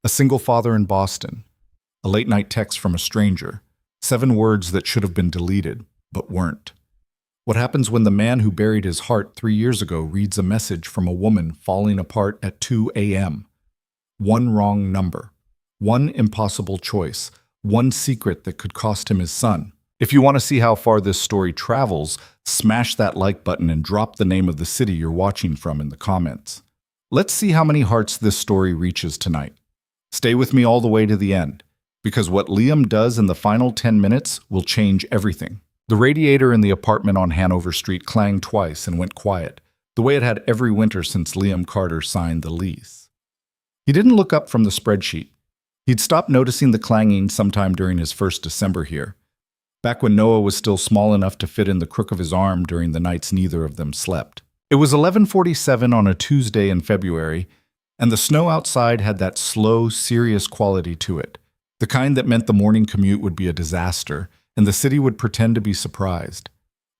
A single father in Boston. A late-night text from a stranger. 7 words that should have been deleted, but weren't. What happens when the man who buried his heart 3 years ago reads a message from a woman falling apart at 2 a.m.? One wrong number. One impossible choice. One secret that could cost him his son. If you want to see how far this story travels, smash that like button and drop the name of the city you're watching from in the comments. Let's see how many hearts this story reaches tonight. Stay with me all the way to the end, because what Liam does in the final 10 minutes will change everything. The radiator in the apartment on Hanover Street clanged twice and went quiet, the way it had every winter since Liam Carter signed the lease. He didn't look up from the spreadsheet. He'd stopped noticing the clanging sometime during his first December here, back when Noah was still small enough to fit in the crook of his arm during the nights neither of them slept. It was 11:47 on a Tuesday in February, and the snow outside had that slow, serious quality to it, the kind that meant the morning commute would be a disaster, and the city would pretend to be surprised.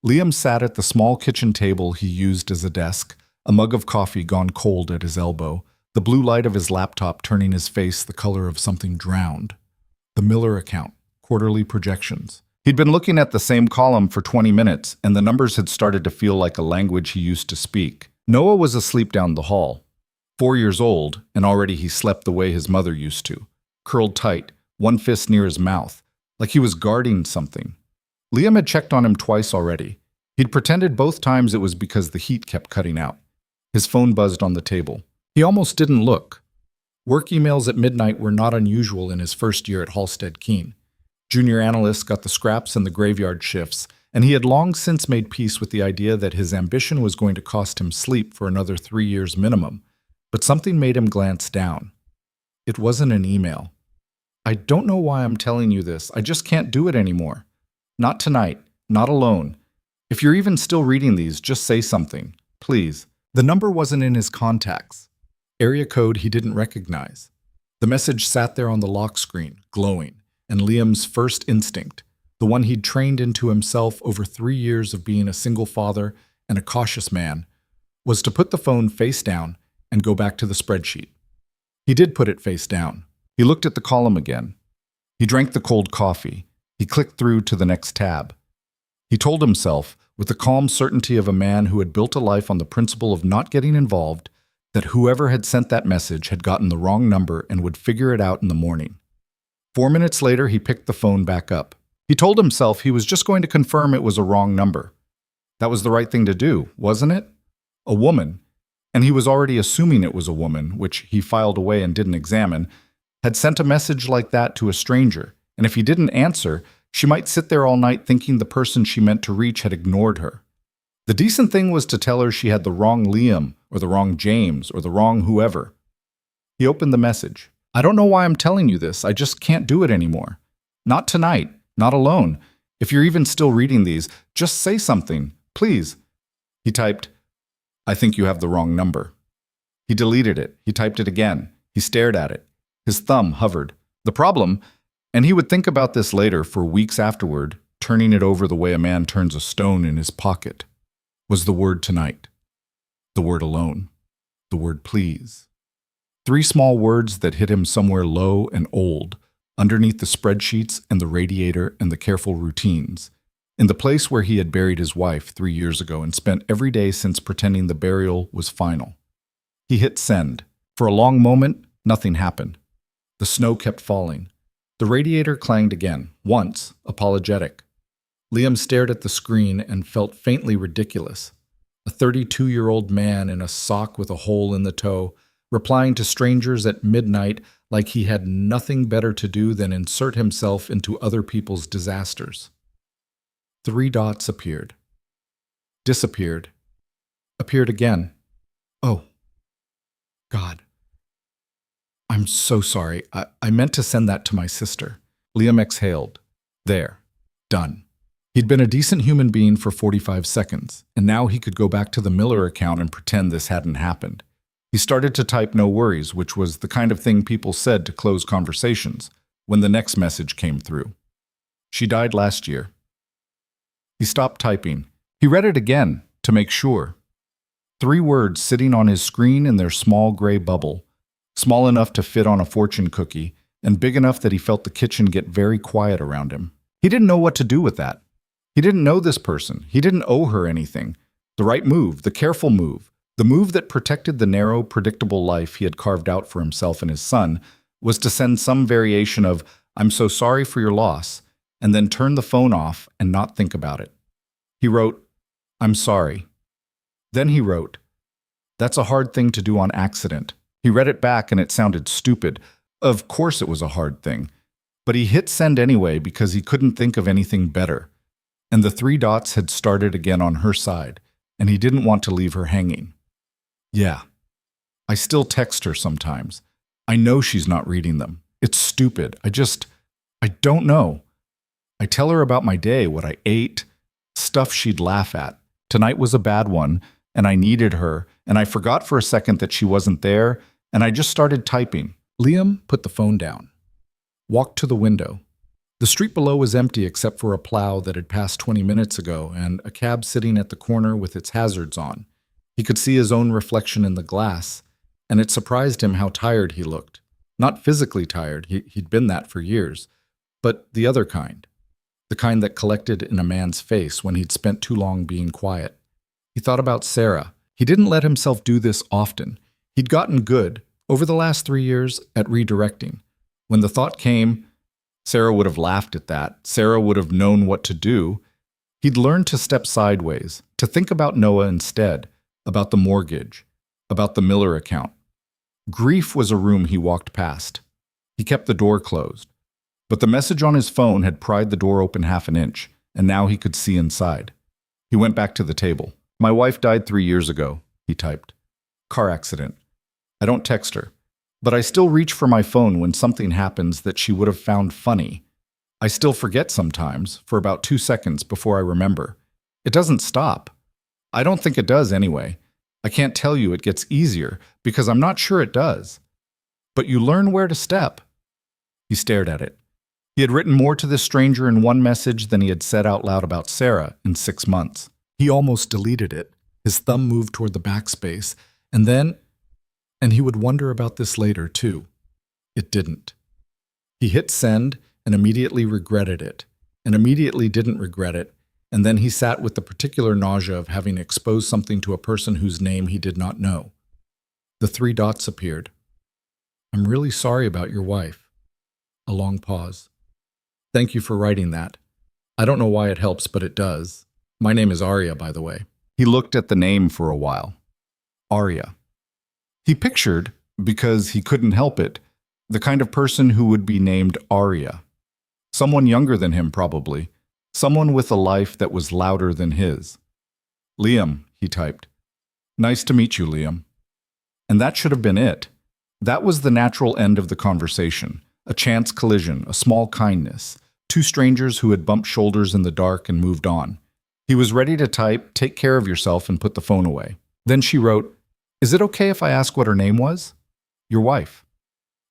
Liam sat at the small kitchen table he used as a desk, a mug of coffee gone cold at his elbow, the blue light of his laptop turning his face the color of something drowned. The Miller account, quarterly projections. He'd been looking at the same column for 20 minutes, and the numbers had started to feel like a language he used to speak. Noah was asleep down the hall. 4 years old, and already he slept the way his mother used to, curled tight, one fist near his mouth, like he was guarding something. Liam had checked on him twice already. He'd pretended both times it was because the heat kept cutting out. His phone buzzed on the table. He almost didn't look. Work emails at midnight were not unusual in his first year at Halstead Keene. Junior analysts got the scraps and the graveyard shifts, and he had long since made peace with the idea that his ambition was going to cost him sleep for another 3 years minimum. But something made him glance down. It wasn't an email. I don't know why I'm telling you this. I just can't do it anymore. Not tonight. Not alone. If you're even still reading these, just say something. Please. The number wasn't in his contacts. Area code he didn't recognize. The message sat there on the lock screen, glowing, and Liam's first instinct, the one he'd trained into himself over 3 years of being a single father and a cautious man, was to put the phone face down and go back to the spreadsheet. He did put it face down. He looked at the column again. He drank the cold coffee. He clicked through to the next tab. He told himself, with the calm certainty of a man who had built a life on the principle of not getting involved, that whoever had sent that message had gotten the wrong number and would figure it out in the morning. 4 minutes later, he picked the phone back up. He told himself he was just going to confirm it was a wrong number. That was the right thing to do, wasn't it? A woman, and he was already assuming it was a woman, which he filed away and didn't examine, had sent a message like that to a stranger, and if he didn't answer, she might sit there all night thinking the person she meant to reach had ignored her. The decent thing was to tell her she had the wrong Liam, or the wrong James, or the wrong whoever. He opened the message. I don't know why I'm telling you this, I just can't do it anymore. Not tonight, not alone. If you're even still reading these, just say something, please. He typed, I think you have the wrong number. He deleted it. He typed it again. He stared at it. His thumb hovered. The problem, and he would think about this later for weeks afterward, turning it over the way a man turns a stone in his pocket, was the word tonight. The word alone. The word please. 3 small words that hit him somewhere low and old, underneath the spreadsheets and the radiator and the careful routines, in the place where he had buried his wife 3 years ago and spent every day since pretending the burial was final. He hit send. For a long moment, nothing happened. The snow kept falling. The radiator clanged again, once apologetic. Liam stared at the screen and felt faintly ridiculous. A 32-year-old man in a sock with a hole in the toe, replying to strangers at midnight like he had nothing better to do than insert himself into other people's disasters. 3 dots appeared. Disappeared. Appeared again. Oh. God. I'm so sorry. I meant to send that to my sister. Liam exhaled. There. Done. He'd been a decent human being for 45 seconds, and now he could go back to the Miller account and pretend this hadn't happened. He started to type no worries, which was the kind of thing people said to close conversations, when the next message came through. She died last year. He stopped typing. He read it again, to make sure. 3 words sitting on his screen in their small gray bubble. small enough to fit on a fortune cookie, and big enough that he felt the kitchen get very quiet around him. He didn't know what to do with that. He didn't know this person. He didn't owe her anything. The right move, the careful move, the move that protected the narrow, predictable life he had carved out for himself and his son, was to send some variation of, "I'm so sorry for your loss," and then turn the phone off and not think about it. He wrote, "I'm sorry." Then he wrote, "That's a hard thing to do on accident." He read it back and it sounded stupid. Of course it was a hard thing. But he hit send anyway because he couldn't think of anything better. And the three dots had started again on her side, and he didn't want to leave her hanging. Yeah. I still text her sometimes. I know she's not reading them. It's stupid. I don't know. I tell her about my day, what I ate, stuff she'd laugh at. Tonight was a bad one, and I needed her, and I forgot for a second that she wasn't there, and I just started typing. Liam put the phone down, walked to the window. The street below was empty except for a plow that had passed 20 minutes ago and a cab sitting at the corner with its hazards on. He could see his own reflection in the glass, and it surprised him how tired he looked. Not physically tired, he'd been that for years, but the other kind. The kind that collected in a man's face when he'd spent too long being quiet. He thought about Sarah. He didn't let himself do this often. He'd gotten good, over the last 3 years, at redirecting. When the thought came, Sarah would have laughed at that. Sarah would have known what to do. He'd learned to step sideways, to think about Noah instead, about the mortgage, about the Miller account. Grief was a room he walked past. He kept the door closed. But the message on his phone had pried the door open half an inch, and now he could see inside. He went back to the table. "My wife died 3 years ago," he typed. "Car accident. I don't text her. But I still reach for my phone when something happens that she would have found funny. I still forget sometimes, for about 2 seconds before I remember. It doesn't stop. I don't think it does anyway. I can't tell you it gets easier, because I'm not sure it does. But you learn where to step." He stared at it. He had written more to this stranger in one message than he had said out loud about Sarah in 6 months. He almost deleted it. His thumb moved toward the backspace, and he would wonder about this later, too. It didn't. He hit send and immediately regretted it, and immediately didn't regret it, and then he sat with the particular nausea of having exposed something to a person whose name he did not know. The 3 dots appeared. "I'm really sorry about your wife." A long pause. "Thank you for writing that. I don't know why it helps, but it does. My name is Arya, by the way." He looked at the name for a while. Arya. He pictured, because he couldn't help it, the kind of person who would be named Arya. Someone younger than him, probably. Someone with a life that was louder than his. "Liam," he typed. "Nice to meet you, Liam." And that should have been it. That was the natural end of the conversation. A chance collision, a small kindness. 2 strangers who had bumped shoulders in the dark and moved on. He was ready to type, "Take care of yourself," and put the phone away. Then she wrote, "Is it okay if I ask what her name was?" "Your wife."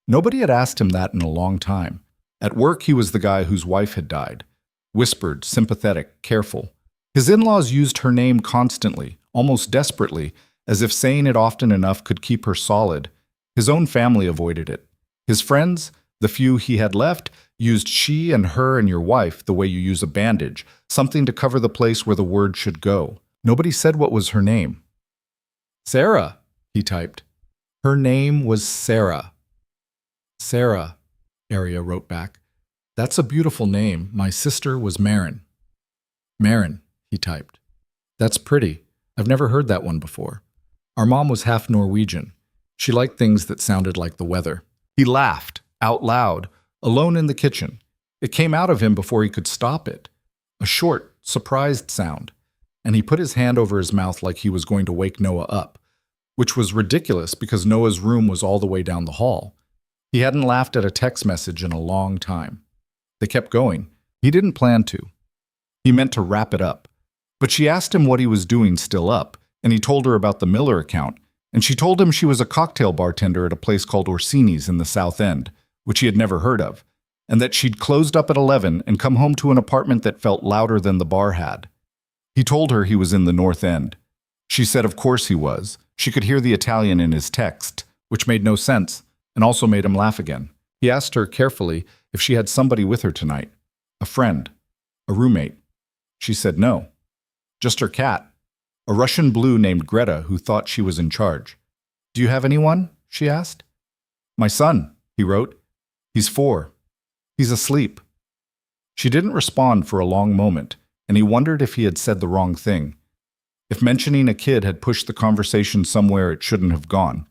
Nobody had asked him that in a long time. At work, he was the guy whose wife had died. Whispered, sympathetic, careful. His in-laws used her name constantly, almost desperately, as if saying it often enough could keep her solid. His own family avoided it. His friends, the few he had left, used she and her and your wife the way you use a bandage, something to cover the place where the word should go. Nobody said what was her name. "Sarah," he typed. Her name was Sarah. "Sarah," Arya wrote back. "That's a beautiful name. My sister was Marin." "Marin," he typed. "That's pretty. I've never heard that one before. Our mom was half Norwegian. She liked things that sounded like the weather." He laughed, out loud, alone in the kitchen. It came out of him before he could stop it. A short, surprised sound. And he put his hand over his mouth like he was going to wake Noah up, which was ridiculous because Noah's room was all the way down the hall. He hadn't laughed at a text message in a long time. They kept going. He didn't plan to. He meant to wrap it up. But she asked him what he was doing still up, and he told her about the Miller account, and she told him she was a cocktail bartender at a place called Orsini's in the South End, which he had never heard of, and that she'd closed up at 11 and come home to an apartment that felt louder than the bar had. He told her he was in the North End. She said of course he was. She could hear the Italian in his text, which made no sense. and also made him laugh again. He asked her carefully if she had somebody with her tonight, a friend, a roommate. She said no, just her cat, a Russian blue named Greta who thought she was in charge. Do you have anyone? She asked. My son, he wrote. He's 4. He's asleep. She didn't respond for a long moment, and he wondered if he had said the wrong thing, if mentioning a kid had pushed the conversation somewhere it shouldn't have gone.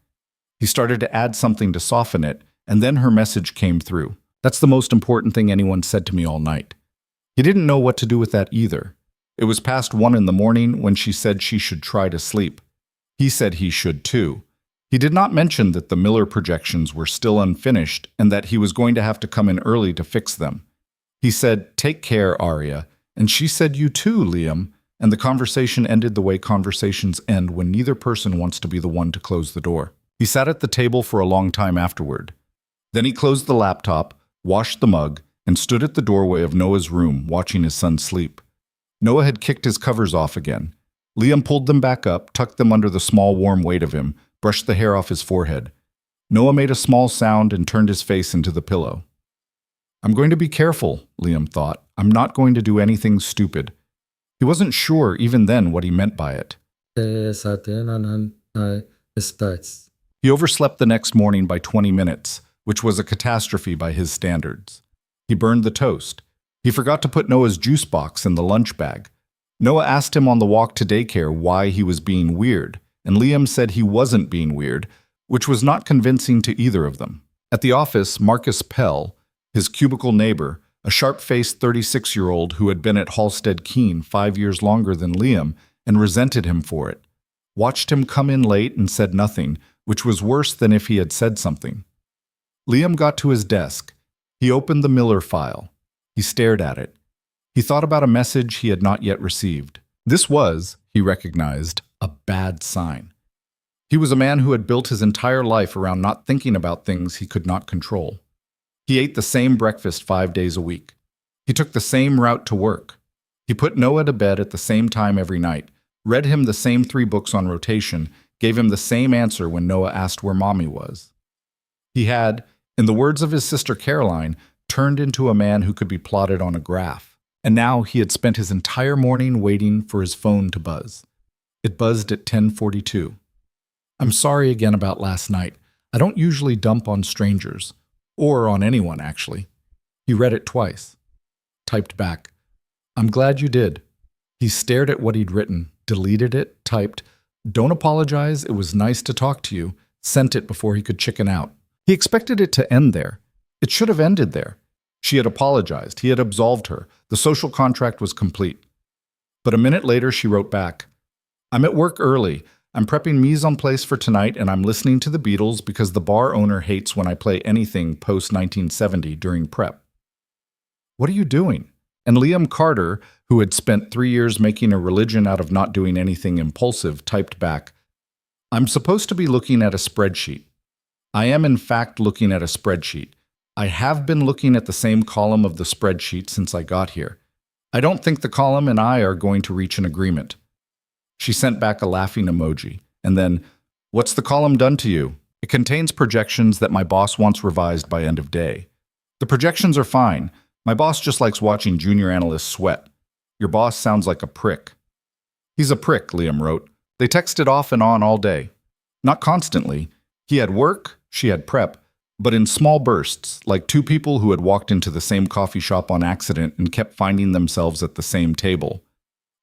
He started to add something to soften it, and then her message came through. That's the most important thing anyone said to me all night. He didn't know what to do with that either. It was past 1 in the morning when she said she should try to sleep. He said he should too. He did not mention that the Miller projections were still unfinished and that he was going to have to come in early to fix them. He said, "Take care, Arya," and she said, "You too, Liam," and the conversation ended the way conversations end when neither person wants to be the one to close the door. He sat at the table for a long time afterward. Then he closed the laptop, washed the mug, and stood at the doorway of Noah's room watching his son sleep. Noah had kicked his covers off again. Liam pulled them back up, tucked them under the small warm weight of him, brushed the hair off his forehead. Noah made a small sound and turned his face into the pillow. I'm going to be careful, Liam thought. I'm not going to do anything stupid. He wasn't sure even then what he meant by it. He overslept the next morning by 20 minutes, which was a catastrophe by his standards. He burned the toast. He forgot to put Noah's juice box in the lunch bag. Noah asked him on the walk to daycare why he was being weird, and Liam said he wasn't being weird, which was not convincing to either of them. At the office, Marcus Pell, his cubicle neighbor, a sharp-faced 36-year-old who had been at Halstead Keen 5 years longer than Liam and resented him for it, watched him come in late and said nothing, which was worse than if he had said something. Liam got to his desk. He opened the Miller file. He stared at it. He thought about a message he had not yet received. This was, he recognized, a bad sign. He was a man who had built his entire life around not thinking about things he could not control. He ate the same breakfast 5 days a week. He took the same route to work. He put Noah to bed at the same time every night, read him the same 3 books on rotation, gave him the same answer when Noah asked where Mommy was. He had, in the words of his sister Caroline, turned into a man who could be plotted on a graph. And now he had spent his entire morning waiting for his phone to buzz. It buzzed at 10:42. I'm sorry again about last night. I don't usually dump on strangers. Or on anyone, actually. He read it twice. Typed back. I'm glad you did. He stared at what he'd written, deleted it, typed, Don't apologize, it was nice to talk to you, sent it before he could chicken out. He expected it to end there. It should have ended there. She had apologized. He had absolved her. The social contract was complete. But a minute later, she wrote back, I'm at work early. I'm prepping mise en place for tonight, and I'm listening to the Beatles because the bar owner hates when I play anything post-1970 during prep. What are you doing? And Liam Carter, who had spent 3 years making a religion out of not doing anything impulsive, typed back, I'm supposed to be looking at a spreadsheet. I am in fact looking at a spreadsheet. I have been looking at the same column of the spreadsheet since I got here. I don't think the column and I are going to reach an agreement. She sent back a laughing emoji, and then, What's the column done to you? It contains projections that my boss wants revised by end of day. The projections are fine. My boss just likes watching junior analysts sweat. Your boss sounds like a prick. He's a prick, Liam wrote. They texted off and on all day. Not constantly. He had work, she had prep, but in small bursts, like 2 people who had walked into the same coffee shop on accident and kept finding themselves at the same table.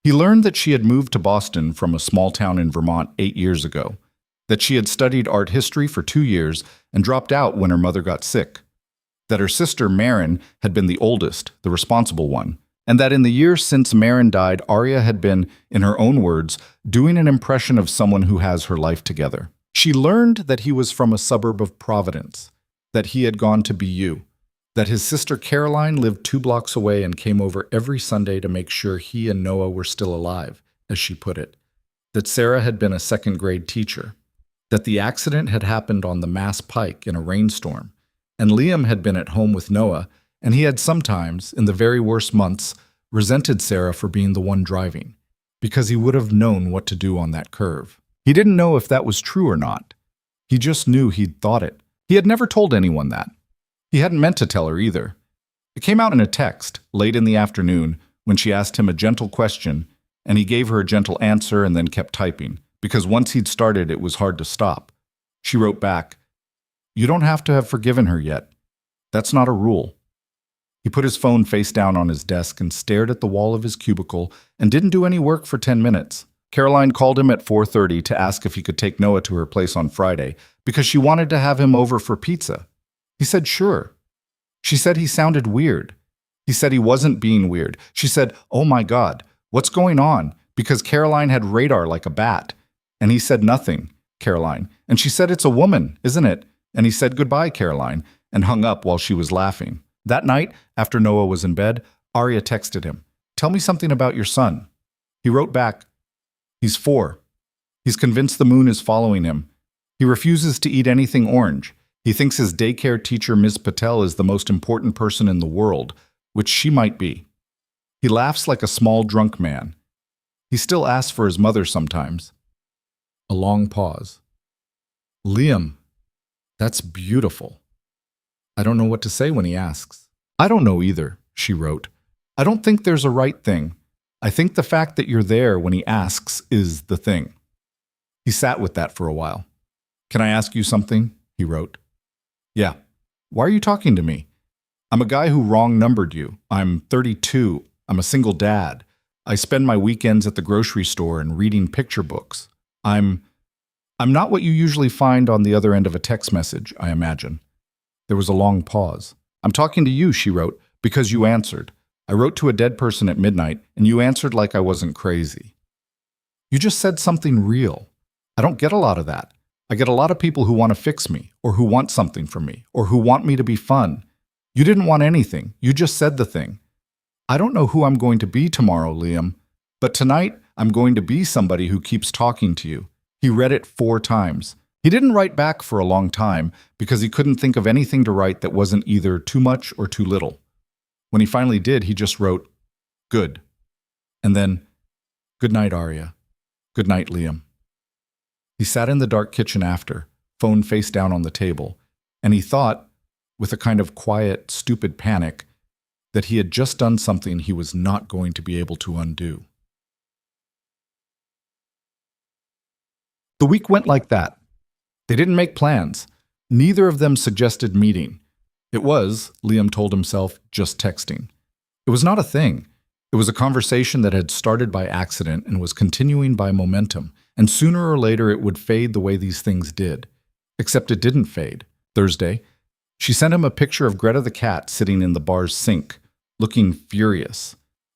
He learned that she had moved to Boston from a small town in Vermont 8 years ago, that she had studied art history for 2 years and dropped out when her mother got sick, that her sister Marin had been the oldest, the responsible one, and that in the years since Marin died, Arya had been, in her own words, doing an impression of someone who has her life together. She learned that he was from a suburb of Providence, that he had gone to BU, that his sister Caroline lived 2 blocks away and came over every Sunday to make sure he and Noah were still alive, as she put it, that Sarah had been a 2nd-grade teacher, that the accident had happened on the Mass Pike in a rainstorm, and Liam had been at home with Noah, and he had sometimes, in the very worst months, resented Sarah for being the one driving, because he would have known what to do on that curve. He didn't know if that was true or not. He just knew he'd thought it. He had never told anyone that. He hadn't meant to tell her either. It came out in a text, late in the afternoon, when she asked him a gentle question, and he gave her a gentle answer and then kept typing, because once he'd started, it was hard to stop. She wrote back, "You don't have to have forgiven her yet. That's not a rule." He put his phone face down on his desk and stared at the wall of his cubicle and didn't do any work for 10 minutes. Caroline called him at 4:30 to ask if he could take Noah to her place on Friday because she wanted to have him over for pizza. He said sure. She said he sounded weird. He said he wasn't being weird. She said, "Oh my God, what's going on?" Because Caroline had radar like a bat. And he said nothing, Caroline. And she said, "It's a woman, isn't it?" And he said goodbye, Caroline, and hung up while she was laughing. That night, after Noah was in bed, Arya texted him, "Tell me something about your son." He wrote back, "He's 4. He's convinced the moon is following him. He refuses to eat anything orange. He thinks his daycare teacher, Ms. Patel, is the most important person in the world, which she might be. He laughs like a small drunk man. He still asks for his mother sometimes." A long pause. "Liam, that's beautiful." "I don't know what to say when he asks." "I don't know either," she wrote. "I don't think there's a right thing. I think the fact that you're there when he asks is the thing." He sat with that for a while. "Can I ask you something?" he wrote. "Yeah. Why are you talking to me? I'm a guy who wrong-numbered you. I'm 32. I'm a single dad. I spend my weekends at the grocery store and reading picture books. I'm not what you usually find on the other end of a text message, I imagine." There was a long pause. "I'm talking to you," she wrote, "because you answered. I wrote to a dead person at midnight, and you answered like I wasn't crazy. You just said something real. I don't get a lot of that. I get a lot of people who want to fix me, or who want something from me, or who want me to be fun. You didn't want anything. You just said the thing. I don't know who I'm going to be tomorrow, Liam, but tonight I'm going to be somebody who keeps talking to you." He read it 4 times. He didn't write back for a long time because he couldn't think of anything to write that wasn't either too much or too little. When he finally did, he just wrote, "Good." And then, "Good night, Arya. Good night, Liam." He sat in the dark kitchen after, phone face down on the table, and he thought, with a kind of quiet, stupid panic, that he had just done something he was not going to be able to undo. The week went like that. They didn't make plans. Neither of them suggested meeting. It was, Liam told himself, just texting. It was not a thing. It was a conversation that had started by accident and was continuing by momentum, and sooner or later it would fade the way these things did. Except it didn't fade. Thursday, she sent him a picture of Greta the cat sitting in the bar's sink, looking furious.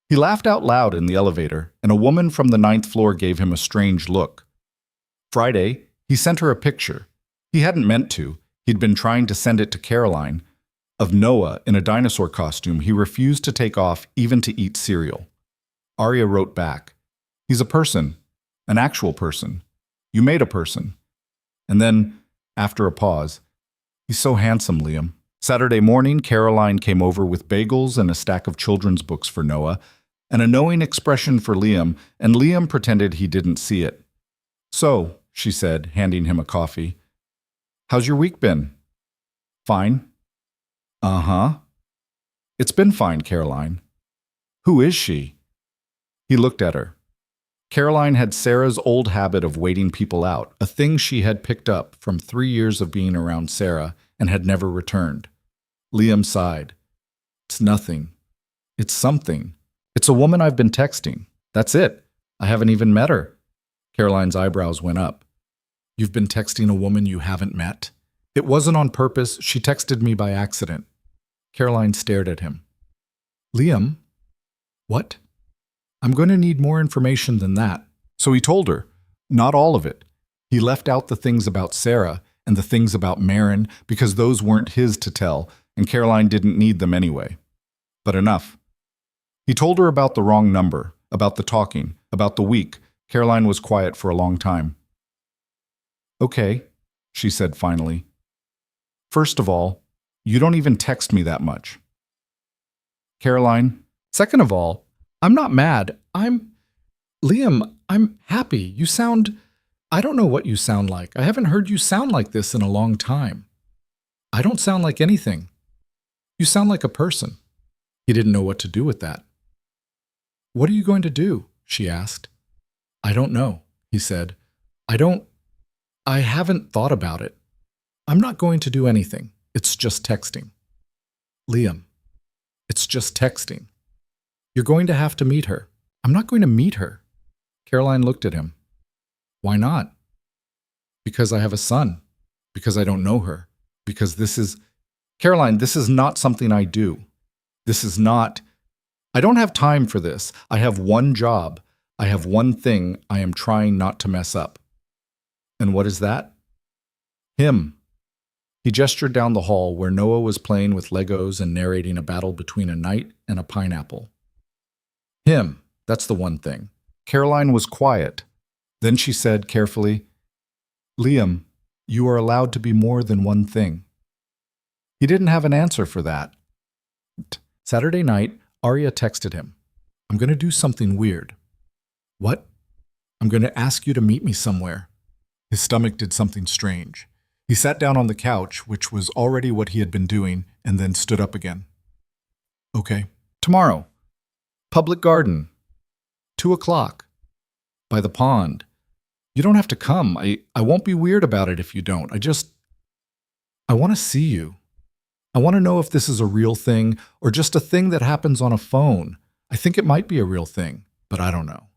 He laughed out loud in the elevator, and a woman from the 9th floor gave him a strange look. Friday, he sent her a picture. He hadn't meant to. He'd been trying to send it to Caroline. Of Noah in a dinosaur costume he refused to take off even to eat cereal. Arya wrote back, "He's a person, an actual person. You made a person." And then, after a pause, "He's so handsome, Liam." Saturday morning, Caroline came over with bagels and a stack of children's books for Noah, and a knowing expression for Liam, and Liam pretended he didn't see it. "So," she said, handing him a coffee, "how's your week been?" "Fine." "Uh-huh." "It's been fine, Caroline." "Who is she?" He looked at her. Caroline had Sarah's old habit of waiting people out, a thing she had picked up from 3 years of being around Sarah and had never returned. Liam sighed. "It's nothing. It's something. It's a woman I've been texting. That's it. I haven't even met her." Caroline's eyebrows went up. "You've been texting a woman you haven't met?" "It wasn't on purpose. She texted me by accident." Caroline stared at him. "Liam?" "What?" "I'm going to need more information than that." So he told her. Not all of it. He left out the things about Sarah and the things about Marin because those weren't his to tell, and Caroline didn't need them anyway. But enough. He told her about the wrong number, about the talking, about the week. Caroline was quiet for a long time. "Okay," she said finally. "First of all, you don't even text me that much." "Caroline, second of all, I'm not mad. Liam, I'm happy. You sound... I don't know what you sound like. I haven't heard you sound like this in a long time." I don't sound like anything. You sound like a person. He didn't know what to do with that. What are you going to do? She asked. I don't know, he said. I haven't thought about it. I'm not going to do anything. It's just texting. Liam, it's just texting. You're going to have to meet her. I'm not going to meet her. Caroline looked at him. Why not? Because I have a son. Because I don't know her. Because Caroline, this is not something I do. I don't have time for this. I have one job. I have one thing I am trying not to mess up. And what is that? Him. He gestured down the hall where Noah was playing with Legos and narrating a battle between a knight and a pineapple. Him. That's the one thing. Caroline was quiet. Then she said carefully, Liam, you are allowed to be more than one thing. He didn't have an answer for that. Saturday night, Arya texted him. I'm going to do something weird. What? I'm going to ask you to meet me somewhere. His stomach did something strange. He sat down on the couch, which was already what he had been doing, and then stood up again. Okay. Tomorrow. Public garden. 2:00. By the pond. You don't have to come. I won't be weird about it if you don't. I want to see you. I want to know if this is a real thing or just a thing that happens on a phone. I think it might be a real thing, but I don't know.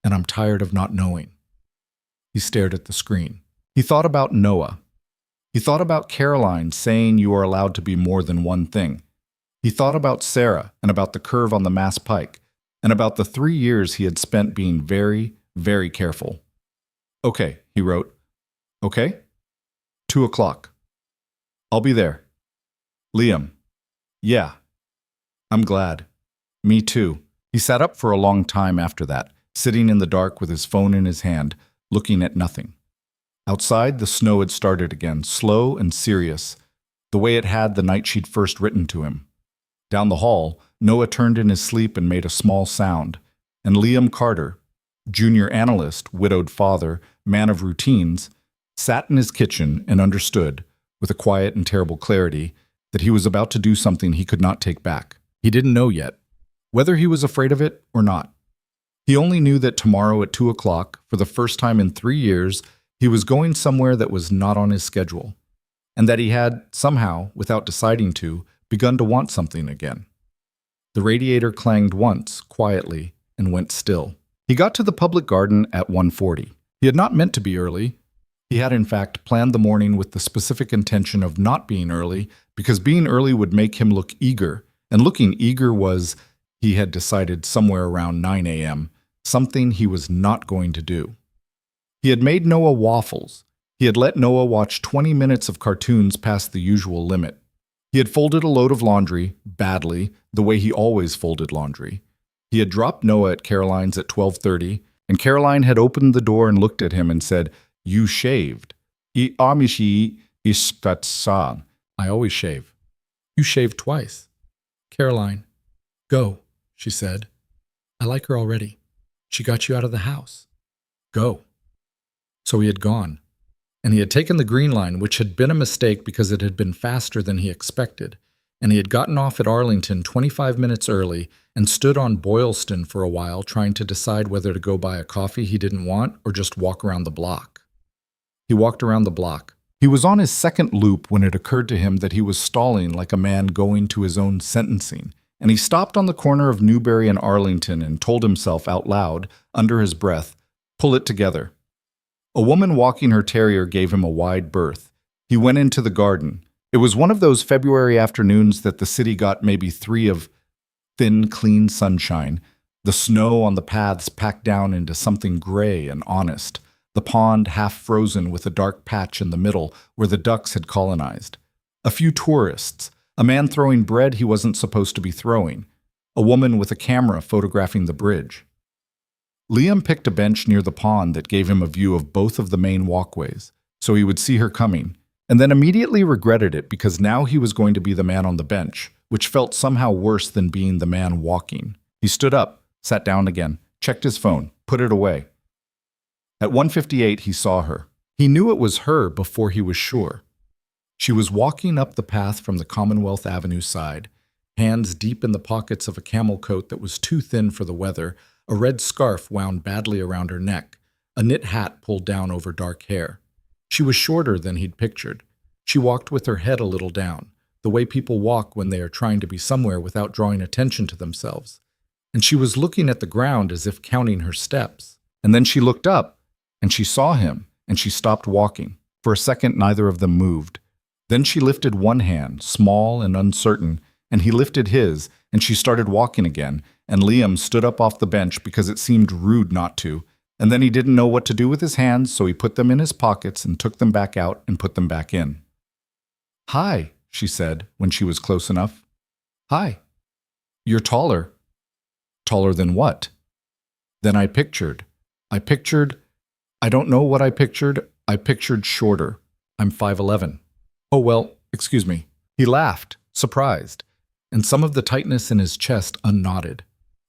And I'm tired of not knowing. He stared at the screen. He thought about Noah. He thought about Caroline saying you are allowed to be more than one thing. He thought about Sarah and about the curve on the Mass Pike and about the 3 years he had spent being very, very careful. Okay, he wrote. Okay? 2:00. I'll be there. Liam. Yeah. I'm glad. Me too. He sat up for a long time after that, sitting in the dark with his phone in his hand, looking at nothing. Outside, the snow had started again, slow and serious, the way it had the night she'd first written to him. Down the hall, Noah turned in his sleep and made a small sound, and Liam Carter, junior analyst, widowed father, man of routines, sat in his kitchen and understood, with a quiet and terrible clarity, that he was about to do something he could not take back. He didn't know yet, whether he was afraid of it or not. He only knew that tomorrow at 2:00, for the first time in 3 years, he was going somewhere that was not on his schedule, and that he had, somehow, without deciding to, begun to want something again. The radiator clanged once, quietly, and went still. He got to the public garden at 1:40. He had not meant to be early. He had, in fact, planned the morning with the specific intention of not being early, because being early would make him look eager, and looking eager was, he had decided somewhere around 9 a.m., something he was not going to do. He had made Noah waffles. He had let Noah watch 20 minutes of cartoons past the usual limit. He had folded a load of laundry, badly, the way he always folded laundry. He had dropped Noah at Caroline's at 12:30, and Caroline had opened the door and looked at him and said, You shaved. I amishi ispatsan. I always shave. You shaved twice. Caroline, go, she said. I like her already. She got you out of the house. Go. So he had gone, and he had taken the Green Line, which had been a mistake because it had been faster than he expected, and he had gotten off at Arlington 25 minutes early and stood on Boylston for a while trying to decide whether to go buy a coffee he didn't want or just walk around the block. He walked around the block. He was on his second loop when it occurred to him that he was stalling like a man going to his own sentencing, and he stopped on the corner of Newberry and Arlington and told himself out loud, under his breath, pull it together. A woman walking her terrier gave him a wide berth. He went into the garden. It was one of those February afternoons that the city got maybe 3 of thin, clean sunshine, the snow on the paths packed down into something gray and honest, the pond half frozen with a dark patch in the middle where the ducks had colonized. A few tourists, a man throwing bread he wasn't supposed to be throwing, a woman with a camera photographing the bridge. Liam picked a bench near the pond that gave him a view of both of the main walkways, so he would see her coming, and then immediately regretted it because now he was going to be the man on the bench, which felt somehow worse than being the man walking. He stood up, sat down again, checked his phone, put it away. At 1:58 he saw her. He knew it was her before he was sure. She was walking up the path from the Commonwealth Avenue side, hands deep in the pockets of a camel coat that was too thin for the weather, a red scarf wound badly around her neck, a knit hat pulled down over dark hair. She was shorter than he'd pictured. She walked with her head a little down, the way people walk when they are trying to be somewhere without drawing attention to themselves. And she was looking at the ground as if counting her steps. And then she looked up, and she saw him, and she stopped walking. For a second, neither of them moved. Then she lifted one hand, small and uncertain, and he lifted his, and she started walking again, and Liam stood up off the bench because it seemed rude not to, and then he didn't know what to do with his hands, so he put them in his pockets and took them back out and put them back in. "Hi," she said when she was close enough. "Hi. You're taller." "Taller than what?" "Then I pictured, I don't know what I pictured shorter. I'm 5'11". "Oh, well, excuse me." He laughed, surprised, and some of the tightness in his chest unknotted.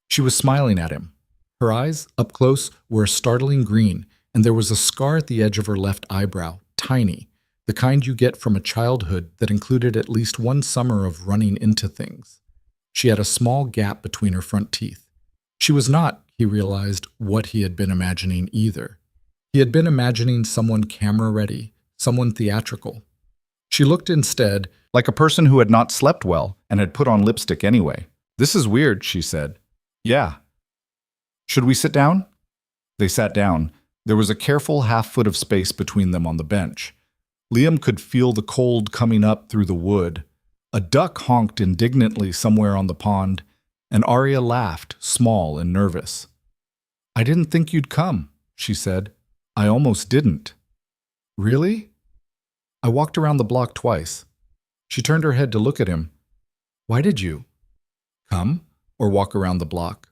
She was smiling at him. Her eyes, up close, were a startling green, and there was a scar at the edge of her left eyebrow, tiny, the kind you get from a childhood that included at least one summer of running into things. She had a small gap between her front teeth. She was not, he realized, what he had been imagining either. He had been imagining someone camera-ready, someone theatrical. She looked instead like a person who had not slept well and had put on lipstick anyway. "This is weird," she said. "Yeah." "Should we sit down?" They sat down. There was a careful half-foot of space between them on the bench. Liam could feel the cold coming up through the wood. A duck honked indignantly somewhere on the pond, and Arya laughed, small and nervous. "I didn't think you'd come," she said. "I almost didn't." "Really?" "I walked around the block twice." She turned her head to look at him. "Why did you?" "Come or walk around the block?"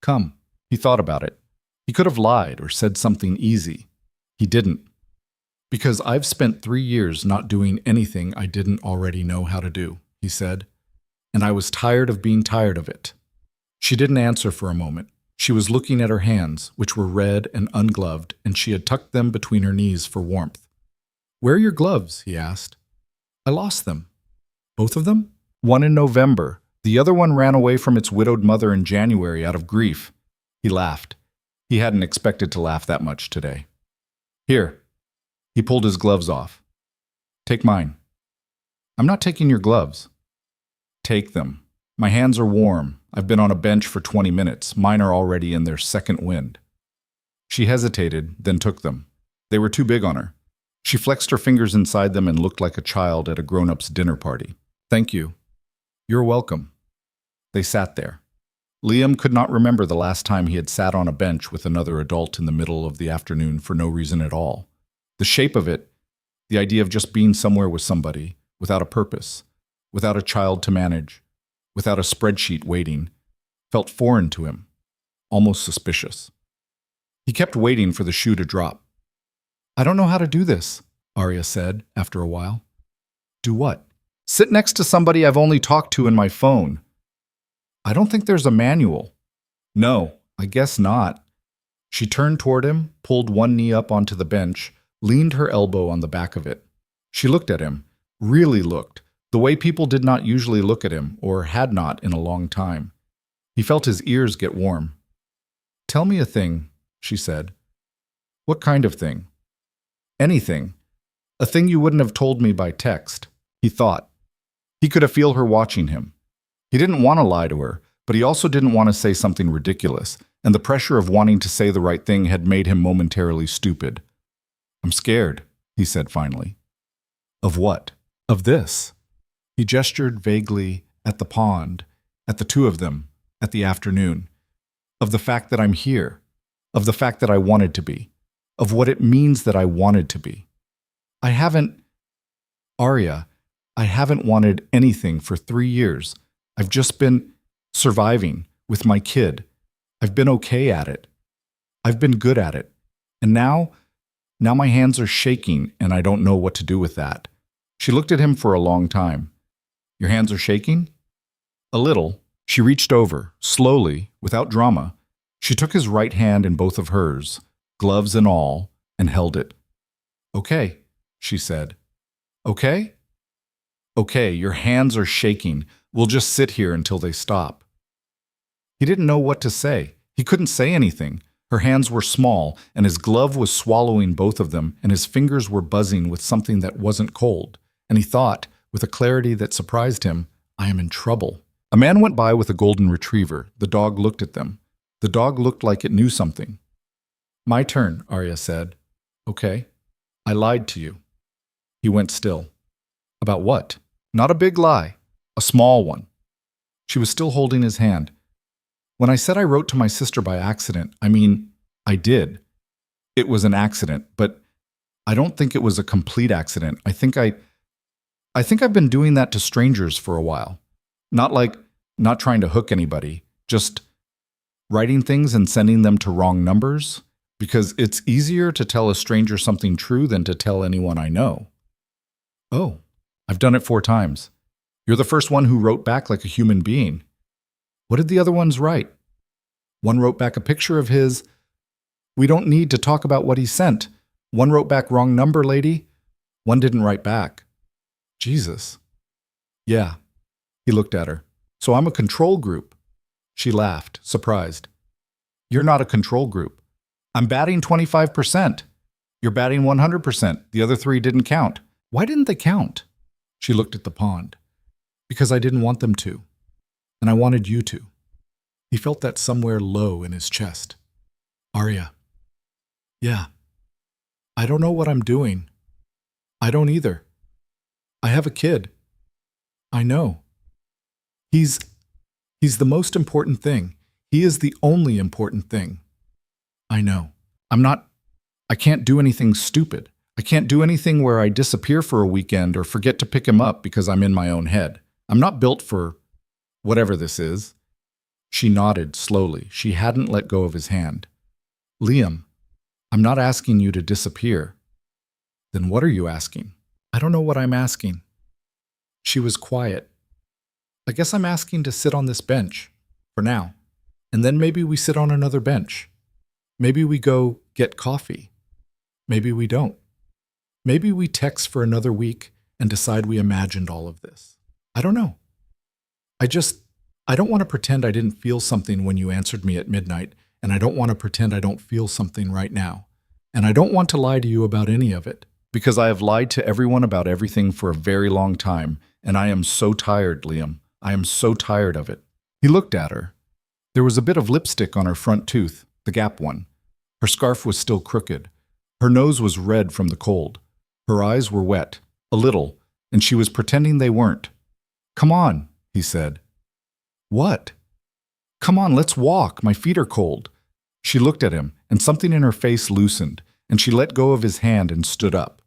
"Come." He thought about it. He could have lied or said something easy. He didn't. "Because I've spent 3 years not doing anything I didn't already know how to do," he said. "And I was tired of being tired of it." She didn't answer for a moment. She was looking at her hands, which were red and ungloved, and she had tucked them between her knees for warmth. "Where are your gloves?" he asked. "I lost them." "Both of them?" "One in November. The other one ran away from its widowed mother in January out of grief." He laughed. He hadn't expected to laugh that much today. "Here." He pulled his gloves off. "Take mine." "I'm not taking your gloves." "Take them. My hands are warm. I've been on a bench for 20 minutes. Mine are already in their second wind." She hesitated, then took them. They were too big on her. She flexed her fingers inside them and looked like a child at a grown-up's dinner party. "Thank you." "You're welcome." They sat there. Liam could not remember the last time he had sat on a bench with another adult in the middle of the afternoon for no reason at all. The shape of it, the idea of just being somewhere with somebody, without a purpose, without a child to manage, without a spreadsheet waiting, felt foreign to him, almost suspicious. He kept waiting for the shoe to drop. "I don't know how to do this," Arya said after a while. "Do what?" "Sit next to somebody I've only talked to in my phone." "I don't think there's a manual." "No, I guess not." She turned toward him, pulled one knee up onto the bench, leaned her elbow on the back of it. She looked at him, really looked, the way people did not usually look at him, or had not in a long time. He felt his ears get warm. "Tell me a thing," she said. "What kind of thing?" "Anything. A thing you wouldn't have told me by text." He thought. He could feel her watching him. He didn't want to lie to her, but he also didn't want to say something ridiculous, and the pressure of wanting to say the right thing had made him momentarily stupid. "I'm scared," he said finally. "Of what?" "Of this." He gestured vaguely at the pond, at the two of them, at the afternoon. "Of the fact that I'm here. Of the fact that I wanted to be. Of what it means that I wanted to be. I haven't... Arya, I haven't wanted anything for 3 years. I've just been surviving with my kid. I've been okay at it. I've been good at it. And now my hands are shaking and I don't know what to do with that." She looked at him for a long time. "Your hands are shaking?" "A little." She reached over, slowly, without drama. She took his right hand in both of hers, gloves and all, and held it. "Okay," she said. Okay? Okay, your hands are shaking. We'll just sit here until they stop. He didn't know what to say. He couldn't say anything. Her hands were small, and his glove was swallowing both of them, and his fingers were buzzing with something that wasn't cold. And he thought, with a clarity that surprised him, I am in trouble. A man went by with a golden retriever. The dog looked at them. The dog looked like it knew something. My turn, Arya said. Okay. I lied to you. He went still. About what? Not a big lie. A small one. She was still holding his hand. When I said I wrote to my sister by accident, I mean, I did. It was an accident, but I don't think it was a complete accident. I think I've been doing that to strangers for a while. Not trying to hook anybody, just writing things and sending them to wrong numbers, because it's easier to tell a stranger something true than to tell anyone I know. Oh, I've done it 4 times. You're the first one who wrote back like a human being. What did the other ones write? One wrote back a picture of his. We don't need to talk about what he sent. One wrote back wrong number, lady. One didn't write back. Jesus. Yeah. He looked at her. So I'm a control group. She laughed, surprised. You're not a control group. I'm batting 25%. You're batting 100%. The other 3 didn't count. Why didn't they count? She looked at the pond. Because I didn't want them to. And I wanted you to. He felt that somewhere low in his chest. Arya. Yeah. I don't know what I'm doing. I don't either. I have a kid. I know. He's the most important thing. He is the only important thing. I know. I can't do anything stupid. I can't do anything where I disappear for a weekend or forget to pick him up because I'm in my own head. I'm not built for whatever this is. She nodded slowly. She hadn't let go of his hand. Liam, I'm not asking you to disappear. Then what are you asking? I don't know what I'm asking. She was quiet. I guess I'm asking to sit on this bench, for now. And then maybe we sit on another bench. Maybe we go get coffee. Maybe we don't. Maybe we text for another week and decide we imagined all of this. I don't know. I don't want to pretend I didn't feel something when you answered me at midnight, and I don't want to pretend I don't feel something right now. And I don't want to lie to you about any of it, because I have lied to everyone about everything for a very long time, and I am so tired, Liam. I am so tired of it. He looked at her. There was a bit of lipstick on her front tooth, the gap one. Her scarf was still crooked. Her nose was red from the cold. Her eyes were wet, a little, and she was pretending they weren't. Come on, he said. What? Come on, let's walk. My feet are cold. She looked at him, and something in her face loosened, and she let go of his hand and stood up.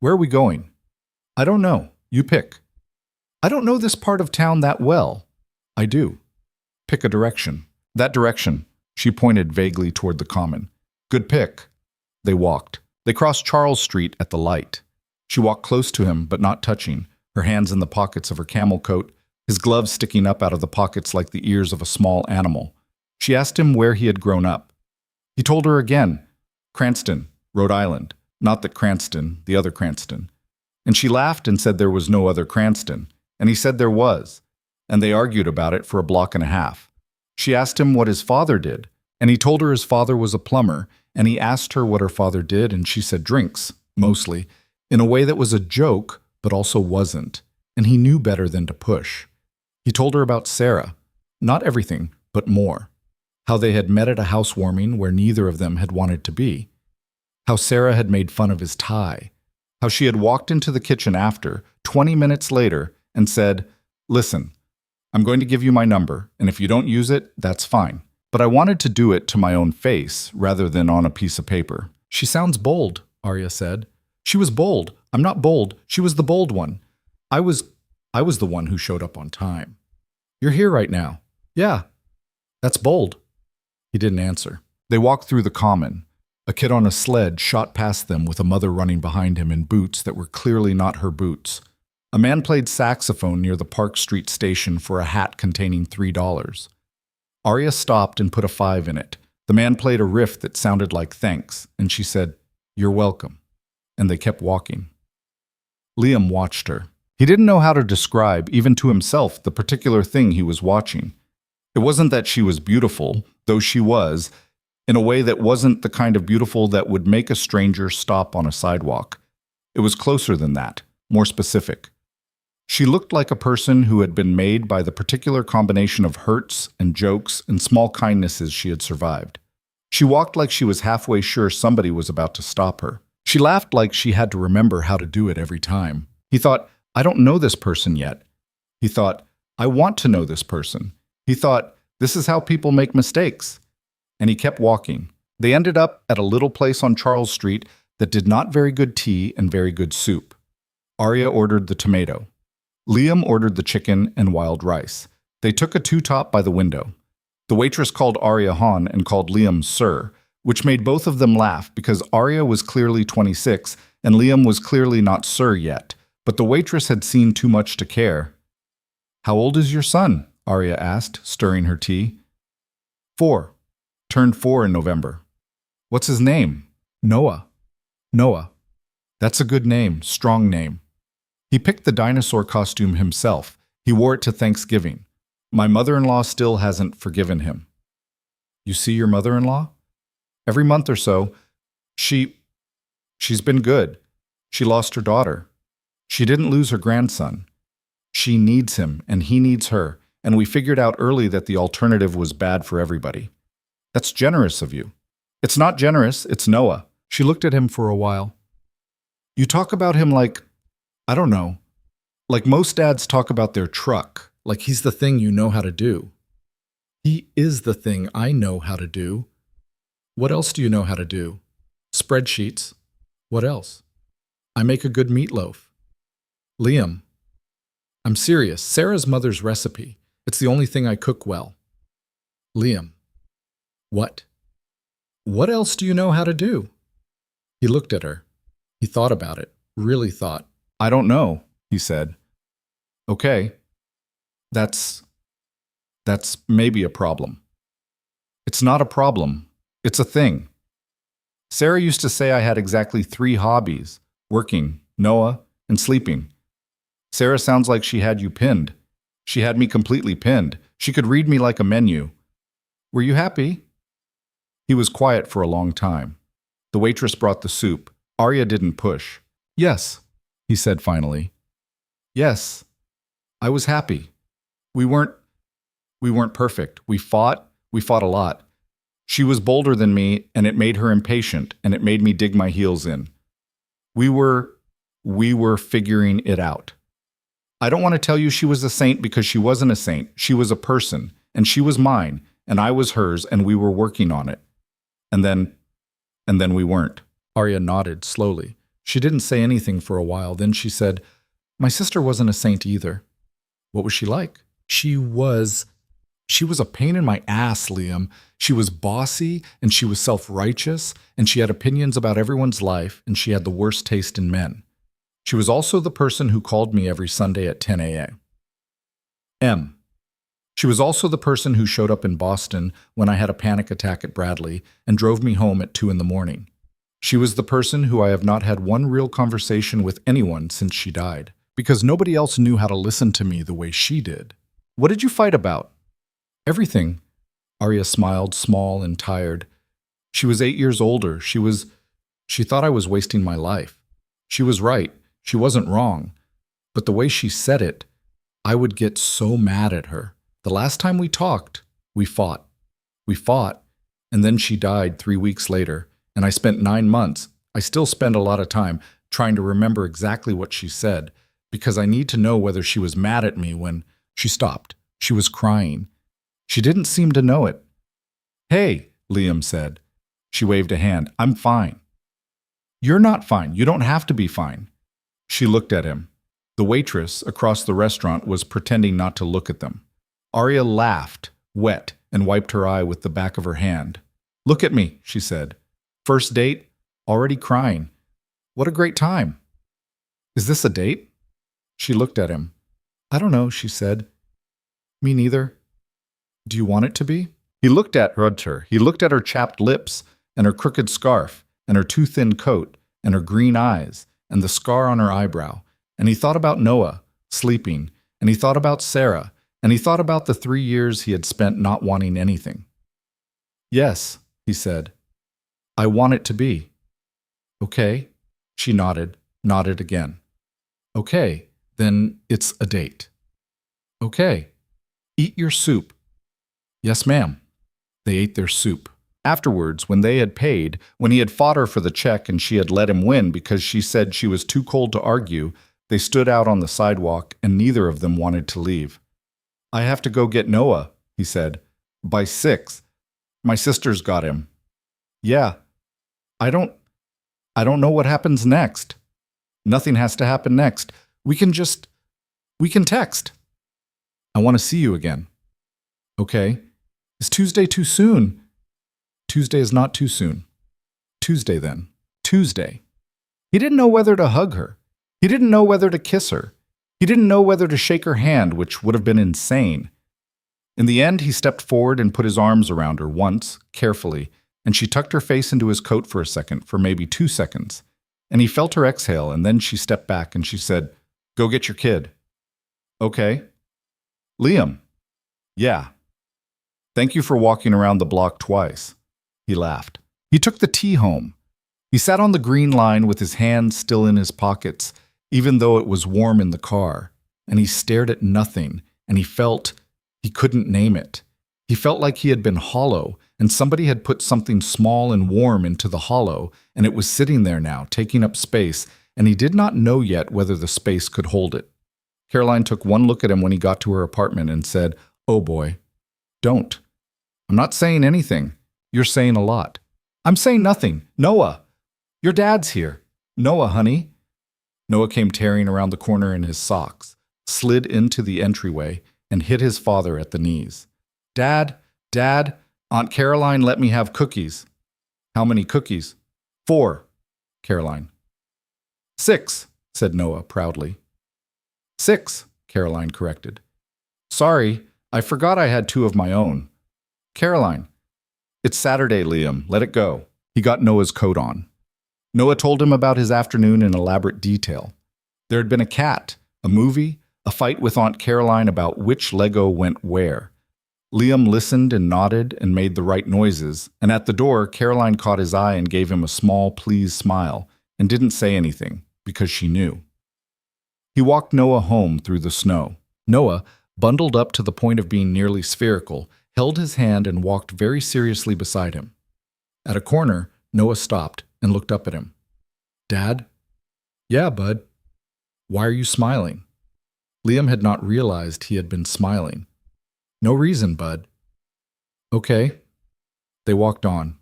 Where are we going? I don't know. You pick. I don't know this part of town that well. I do. Pick a direction. That direction. She pointed vaguely toward the common. Good pick. They walked. They crossed Charles Street at the light. She walked close to him, but not touching, her hands in the pockets of her camel coat, his gloves sticking up out of the pockets like the ears of a small animal. She asked him where he had grown up. He told her again, Cranston, Rhode Island. Not that Cranston, the other Cranston. And she laughed and said there was no other Cranston. And he said there was. And they argued about it for a block and a half. She asked him what his father did, and he told her his father was a plumber, and he asked her what her father did, and she said drinks, mostly, in a way that was a joke, but also wasn't, and he knew better than to push. He told her about Sarah, not everything, but more. How they had met at a housewarming where neither of them had wanted to be. How Sarah had made fun of his tie. How she had walked into the kitchen after, 20 minutes later, and said, Listen, I'm going to give you my number, and if you don't use it, that's fine. But I wanted to do it to my own face rather than on a piece of paper. She sounds bold, Arya said. She was bold. I'm not bold. She was the bold one. I was the one who showed up on time. You're here right now. Yeah. That's bold. He didn't answer. They walked through the common. A kid on a sled shot past them with a mother running behind him in boots that were clearly not her boots. A man played saxophone near the Park Street station for a hat containing $3. Arya stopped and put a 5 in it. The man played a riff that sounded like thanks, and she said, You're welcome. And they kept walking. Liam watched her. He didn't know how to describe, even to himself, the particular thing he was watching. It wasn't that she was beautiful, though she was, in a way that wasn't the kind of beautiful that would make a stranger stop on a sidewalk. It was closer than that, more specific. She looked like a person who had been made by the particular combination of hurts and jokes and small kindnesses she had survived. She walked like she was halfway sure somebody was about to stop her. She laughed like she had to remember how to do it every time. He thought, I don't know this person yet. He thought, I want to know this person. He thought, this is how people make mistakes. And he kept walking. They ended up at a little place on Charles Street that did not very good tea and very good soup. Arya ordered the tomato. Liam ordered the chicken and wild rice. They took a two-top by the window. The waitress called Arya Han and called Liam Sir, which made both of them laugh because Arya was clearly 26 and Liam was clearly not Sir yet, but the waitress had seen too much to care. How old is your son? Arya asked, stirring her tea. 4. Turned 4 in November. What's his name? Noah. Noah. That's a good name, strong name. He picked the dinosaur costume himself. He wore it to Thanksgiving. My mother-in-law still hasn't forgiven him. You see your mother-in-law? Every month or so, she's been good. She lost her daughter. She didn't lose her grandson. She needs him, and he needs her, and we figured out early that the alternative was bad for everybody. That's generous of you. It's not generous, it's Noah. She looked at him for a while. You talk about him like, I don't know, like most dads talk about their truck, like he's the thing you know how to do. He is the thing I know how to do. What else do you know how to do? Spreadsheets. What else? I make a good meatloaf. Liam. I'm serious. Sarah's mother's recipe. It's the only thing I cook well. Liam. What? What else do you know how to do? He looked at her. He thought about it, really thought. I don't know, he said. Okay. That's maybe a problem. It's not a problem. It's a thing. Sarah used to say I had exactly 3 hobbies: working, Noah, and sleeping. Sarah sounds like she had you pinned. She had me completely pinned. She could read me like a menu. Were you happy? He was quiet for a long time. The waitress brought the soup. Arya didn't push. Yes, he said finally. Yes, I was happy. We weren't perfect. We fought a lot. She was bolder than me, and it made her impatient, and it made me dig my heels in. We were figuring it out. I don't want to tell you she was a saint because she wasn't a saint. She was a person, and she was mine, and I was hers, and we were working on it. And then we weren't. Arya nodded slowly. She didn't say anything for a while. Then she said, my sister wasn't a saint either. What was she like? She was a pain in my ass, Liam. She was bossy, and she was self-righteous, and she had opinions about everyone's life, and she had the worst taste in men. She was also the person who called me every Sunday at 10 a.m. She was also the person who showed up in Boston when I had a panic attack at Bradley and drove me home at 2 in the morning. She was the person who I have not had one real conversation with anyone since she died, because nobody else knew how to listen to me the way she did. What did you fight about? Everything. Arya smiled, small and tired. She was 8 years older. She thought I was wasting my life. She was right. She wasn't wrong. But the way she said it, I would get so mad at her. The last time we talked, we fought. We fought, and then she died 3 weeks later, and I spent 9 months. I still spend a lot of time trying to remember exactly what she said, because I need to know whether she was mad at me when she stopped. She was crying. She didn't seem to know it. Hey, Liam said. She waved a hand. I'm fine. You're not fine. You don't have to be fine. She looked at him. The waitress across the restaurant was pretending not to look at them. Arya laughed, wet, and wiped her eye with the back of her hand. Look at me, she said. First date? Already crying. What a great time. Is this a date? She looked at him. I don't know, she said. Me neither. Do you want it to be? He looked at her. He looked at her chapped lips, and her crooked scarf, and her too thin coat, and her green eyes, and the scar on her eyebrow, And he thought about Noah, sleeping, and he thought about Sarah, and he thought about the 3 years he had spent not wanting anything. "Yes," he said. "I want it to be." "Okay." She nodded again. "Okay, then it's a date." "Okay. Eat your soup." "Yes, ma'am." They ate their soup. Afterwards, when they had paid, when he had fought her for the check and she had let him win because she said she was too cold to argue, they stood out on the sidewalk and neither of them wanted to leave. "I have to go get Noah," he said. "By 6. My sister's got him." "Yeah. I don't know what happens next." "Nothing has to happen next. We can text." "I want to see you again." "Okay. Is Tuesday too soon?" "Tuesday is not too soon." "Tuesday then." Tuesday. He didn't know whether to hug her. He didn't know whether to kiss her. He didn't know whether to shake her hand, which would have been insane. In the end, he stepped forward and put his arms around her once, carefully, and she tucked her face into his coat for a second, for maybe 2 seconds. And he felt her exhale, and then she stepped back and she said, "Go get your kid." "Okay." "Liam." "Yeah." "Thank you for walking around the block twice." He laughed. He took the tea home. He sat on the green line with his hands still in his pockets, even though it was warm in the car, and he stared at nothing, and he felt he couldn't name it. He felt like he had been hollow, and somebody had put something small and warm into the hollow, and it was sitting there now, taking up space, and he did not know yet whether the space could hold it. Caroline took one look at him when he got to her apartment and said, "Oh boy, don't. I'm not saying anything. You're saying a lot." "I'm saying nothing. Noah! Your dad's here." "Noah, honey." Noah came tearing around the corner in his socks, slid into the entryway, and hit his father at the knees. Dad, Aunt Caroline let me have cookies." "How many cookies?" "4, Caroline." "6, said Noah proudly. "6, Caroline corrected. "Sorry, I forgot I had 2 of my own." "Caroline." "It's Saturday, Liam. Let it go." He got Noah's coat on. Noah told him about his afternoon in elaborate detail. There had been a cat, a movie, a fight with Aunt Caroline about which Lego went where. Liam listened and nodded and made the right noises, and at the door, Caroline caught his eye and gave him a small, pleased smile, and didn't say anything, because she knew. He walked Noah home through the snow. Noah, bundled up to the point of being nearly spherical, held his hand and walked very seriously beside him. At a corner, Noah stopped and looked up at him. "Dad?" "Yeah, bud." "Why are you smiling?" Liam had not realized he had been smiling. "No reason, bud." "Okay." They walked on.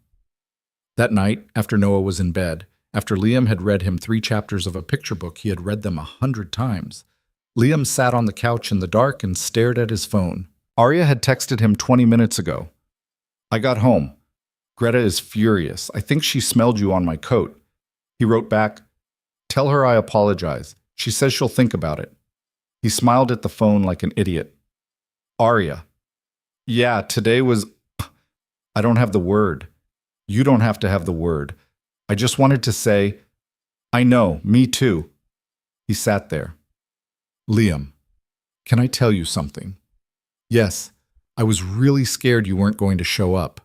That night, after Noah was in bed, after Liam had read him 3 chapters of a picture book he had read them 100 times, Liam sat on the couch in the dark and stared at his phone. Arya had texted him 20 minutes ago. "I got home. Greta is furious. I think she smelled you on my coat." He wrote back, "Tell her I apologize. She says she'll think about it." He smiled at the phone like an idiot. Arya. "Yeah, today was... I don't have the word. You don't have to have the word. I just wanted to say, I know, me too." He sat there. "Liam, can I tell you something?" "Yes, I was really scared you weren't going to show up."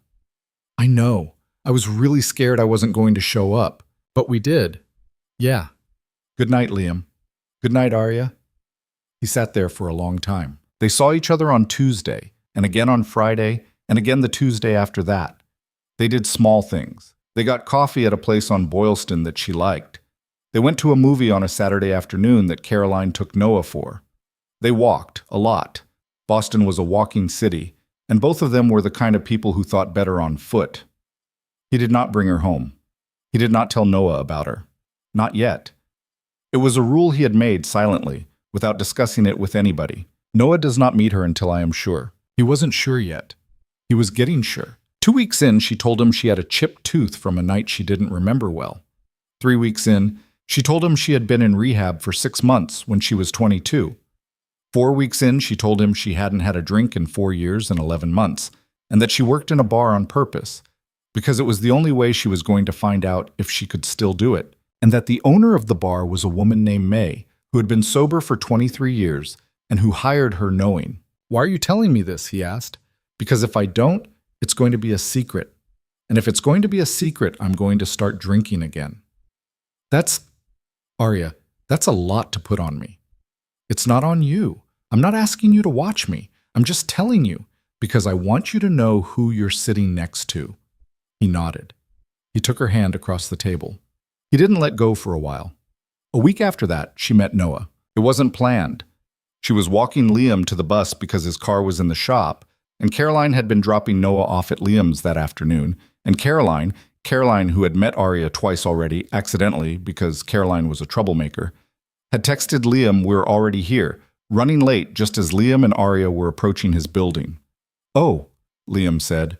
"I know. I was really scared I wasn't going to show up. But we did." "Yeah." "Good night, Liam." "Good night, Arya." He sat there for a long time. They saw each other on Tuesday, and again on Friday, and again the Tuesday after that. They did small things. They got coffee at a place on Boylston that she liked. They went to a movie on a Saturday afternoon that Caroline took Noah for. They walked, a lot. Boston was a walking city, and both of them were the kind of people who thought better on foot. He did not bring her home. He did not tell Noah about her. Not yet. It was a rule he had made silently, without discussing it with anybody. Noah does not meet her until I am sure. He wasn't sure yet. He was getting sure. 2 weeks in, she told him she had a chipped tooth from a night she didn't remember well. 3 weeks in, she told him she had been in rehab for 6 months when she was 22. 4 weeks in, she told him she hadn't had a drink in 4 years and 11 months, and that she worked in a bar on purpose, because it was the only way she was going to find out if she could still do it, and that the owner of the bar was a woman named May, who had been sober for 23 years and who hired her knowing. "Why are you telling me this?" he asked. "Because if I don't, it's going to be a secret. And if it's going to be a secret, I'm going to start drinking again." Arya, that's a lot to put on me. "It's not on you. I'm not asking you to watch me. I'm just telling you, because I want you to know who you're sitting next to." He nodded. He took her hand across the table. He didn't let go for a while. A week after that, she met Noah. It wasn't planned. She was walking Liam to the bus because his car was in the shop, and Caroline had been dropping Noah off at Liam's that afternoon, and Caroline, who had met Arya twice already, accidentally, because Caroline was a troublemaker, had texted Liam, "We're already here," running late just as Liam and Arya were approaching his building. "Oh," Liam said.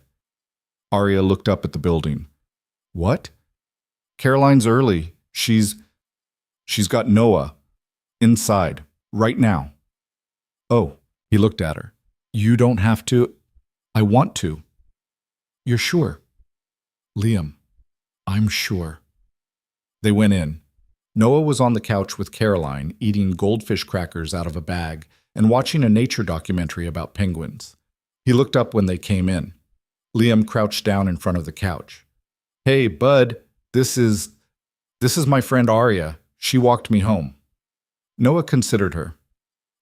Arya looked up at the building. "What?" "Caroline's early. She's got Noah inside, right now." "Oh," he looked at her. "You don't have to." "I want to." "You're sure?" "Liam, I'm sure." They went in. Noah was on the couch with Caroline, eating goldfish crackers out of a bag and watching a nature documentary about penguins. He looked up when they came in. Liam crouched down in front of the couch. "Hey, bud, this is my friend Arya. She walked me home." Noah considered her.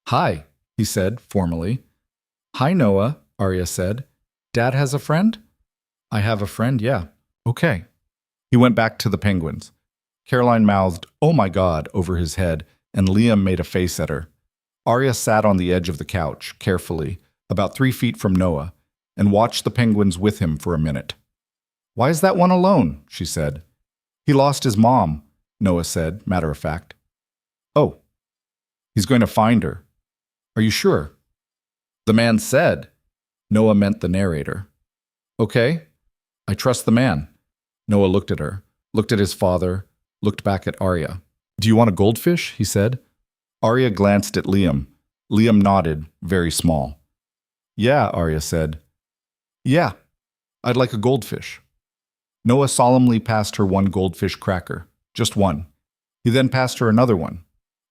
"Hi," he said formally. "Hi, Noah," Arya said. "Dad has a friend?" "I have a friend, yeah." "Okay." He went back to the penguins. Caroline mouthed, "Oh my God," over his head, and Liam made a face at her. Arya sat on the edge of the couch, carefully, about 3 feet from Noah, and watched the penguins with him for a minute. "Why is that one alone?" she said. "He lost his mom," Noah said, matter of fact. "Oh, he's going to find her. Are you sure?" "The man said." Noah meant the narrator. "Okay, I trust the man." Noah looked at her, looked at his father, looked back at Arya. "Do you want a goldfish?" he said. Arya glanced at Liam. Liam nodded, very small. "Yeah," Arya said. "Yeah, I'd like a goldfish." Noah solemnly passed her one goldfish cracker, just one. He then passed her another one.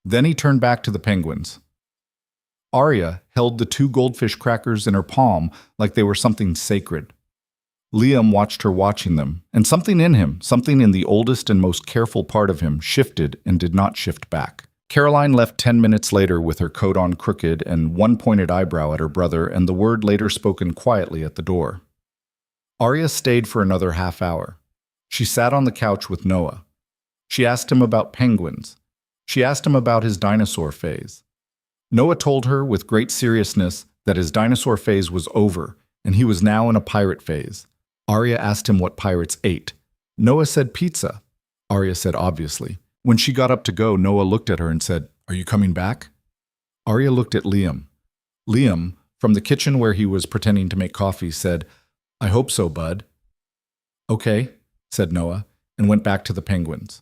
Then he turned back to the penguins. Arya held the 2 goldfish crackers in her palm like they were something sacred. Liam watched her watching them, and something in him, something in the oldest and most careful part of him, shifted and did not shift back. Caroline left 10 minutes later with her coat on crooked and one pointed eyebrow at her brother and the word later spoken quietly at the door. Arya stayed for another half hour. She sat on the couch with Noah. She asked him about penguins. She asked him about his dinosaur phase. Noah told her with great seriousness that his dinosaur phase was over and he was now in a pirate phase. Arya asked him what pirates ate. Noah said pizza. Arya said obviously. When she got up to go, Noah looked at her and said, "Are you coming back?" Arya looked at Liam. Liam, from the kitchen where he was pretending to make coffee, said, "I hope so, bud." "Okay," said Noah, and went back to the penguins.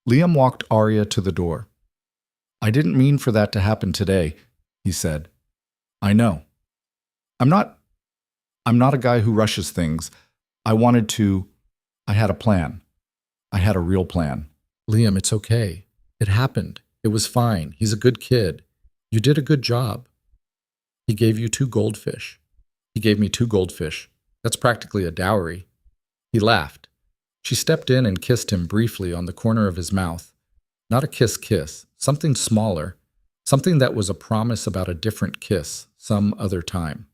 Liam walked Arya to the door. "I didn't mean for that to happen today," he said. "I know. I'm not a guy who rushes things. I had a plan. I had a real plan." "Liam, it's okay. It happened. It was fine. He's a good kid. You did a good job. He gave you 2 goldfish. He gave me 2 goldfish. That's practically a dowry." He laughed. She stepped in and kissed him briefly on the corner of his mouth. Not a kiss, something smaller, something that was a promise about a different kiss some other time.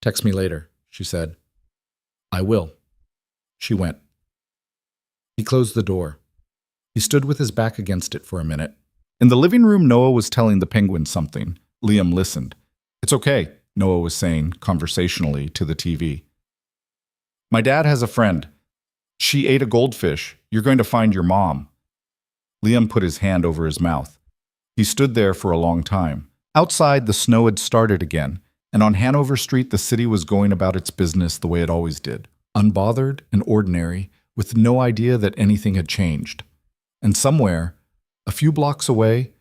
"Text me later," she said. "I will." She went. He closed the door. He stood with his back against it for a minute. In the living room, Noah was telling the penguins something. Liam listened. "It's okay," Noah was saying conversationally to the TV. "My dad has a friend. She ate a goldfish. You're going to find your mom." Liam put his hand over his mouth. He stood there for a long time. Outside, the snow had started again, and on Hanover Street the city was going about its business the way it always did, unbothered and ordinary, with no idea that anything had changed. And somewhere, a few blocks away,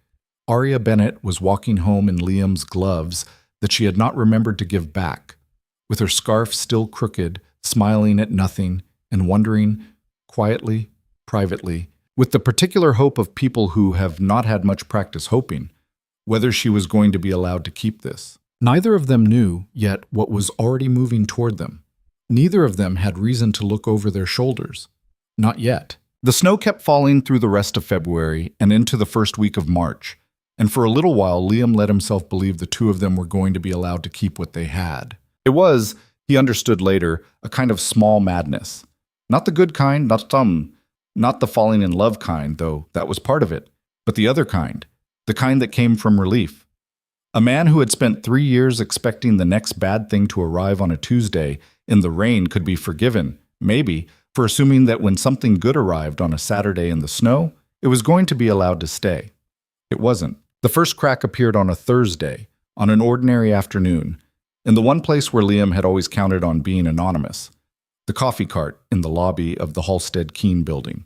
Arya Bennett was walking home in Liam's gloves that she had not remembered to give back, with her scarf still crooked, smiling at nothing, and wondering, quietly, privately, with the particular hope of people who have not had much practice hoping, whether she was going to be allowed to keep this. Neither of them knew yet what was already moving toward them. Neither of them had reason to look over their shoulders. Not yet. The snow kept falling through the rest of February and into the first week of March, and for a little while Liam let himself believe the two of them were going to be allowed to keep what they had. It was, he understood later, a kind of small madness. Not the good kind, not the falling in love kind, though that was part of it, but the other kind, the kind that came from relief. A man who had spent 3 years expecting the next bad thing to arrive on a Tuesday in the rain could be forgiven, maybe, for assuming that when something good arrived on a Saturday in the snow, it was going to be allowed to stay. It wasn't. The first crack appeared on a Thursday, on an ordinary afternoon, in the one place where Liam had always counted on being anonymous, the coffee cart in the lobby of the Halstead Keene building.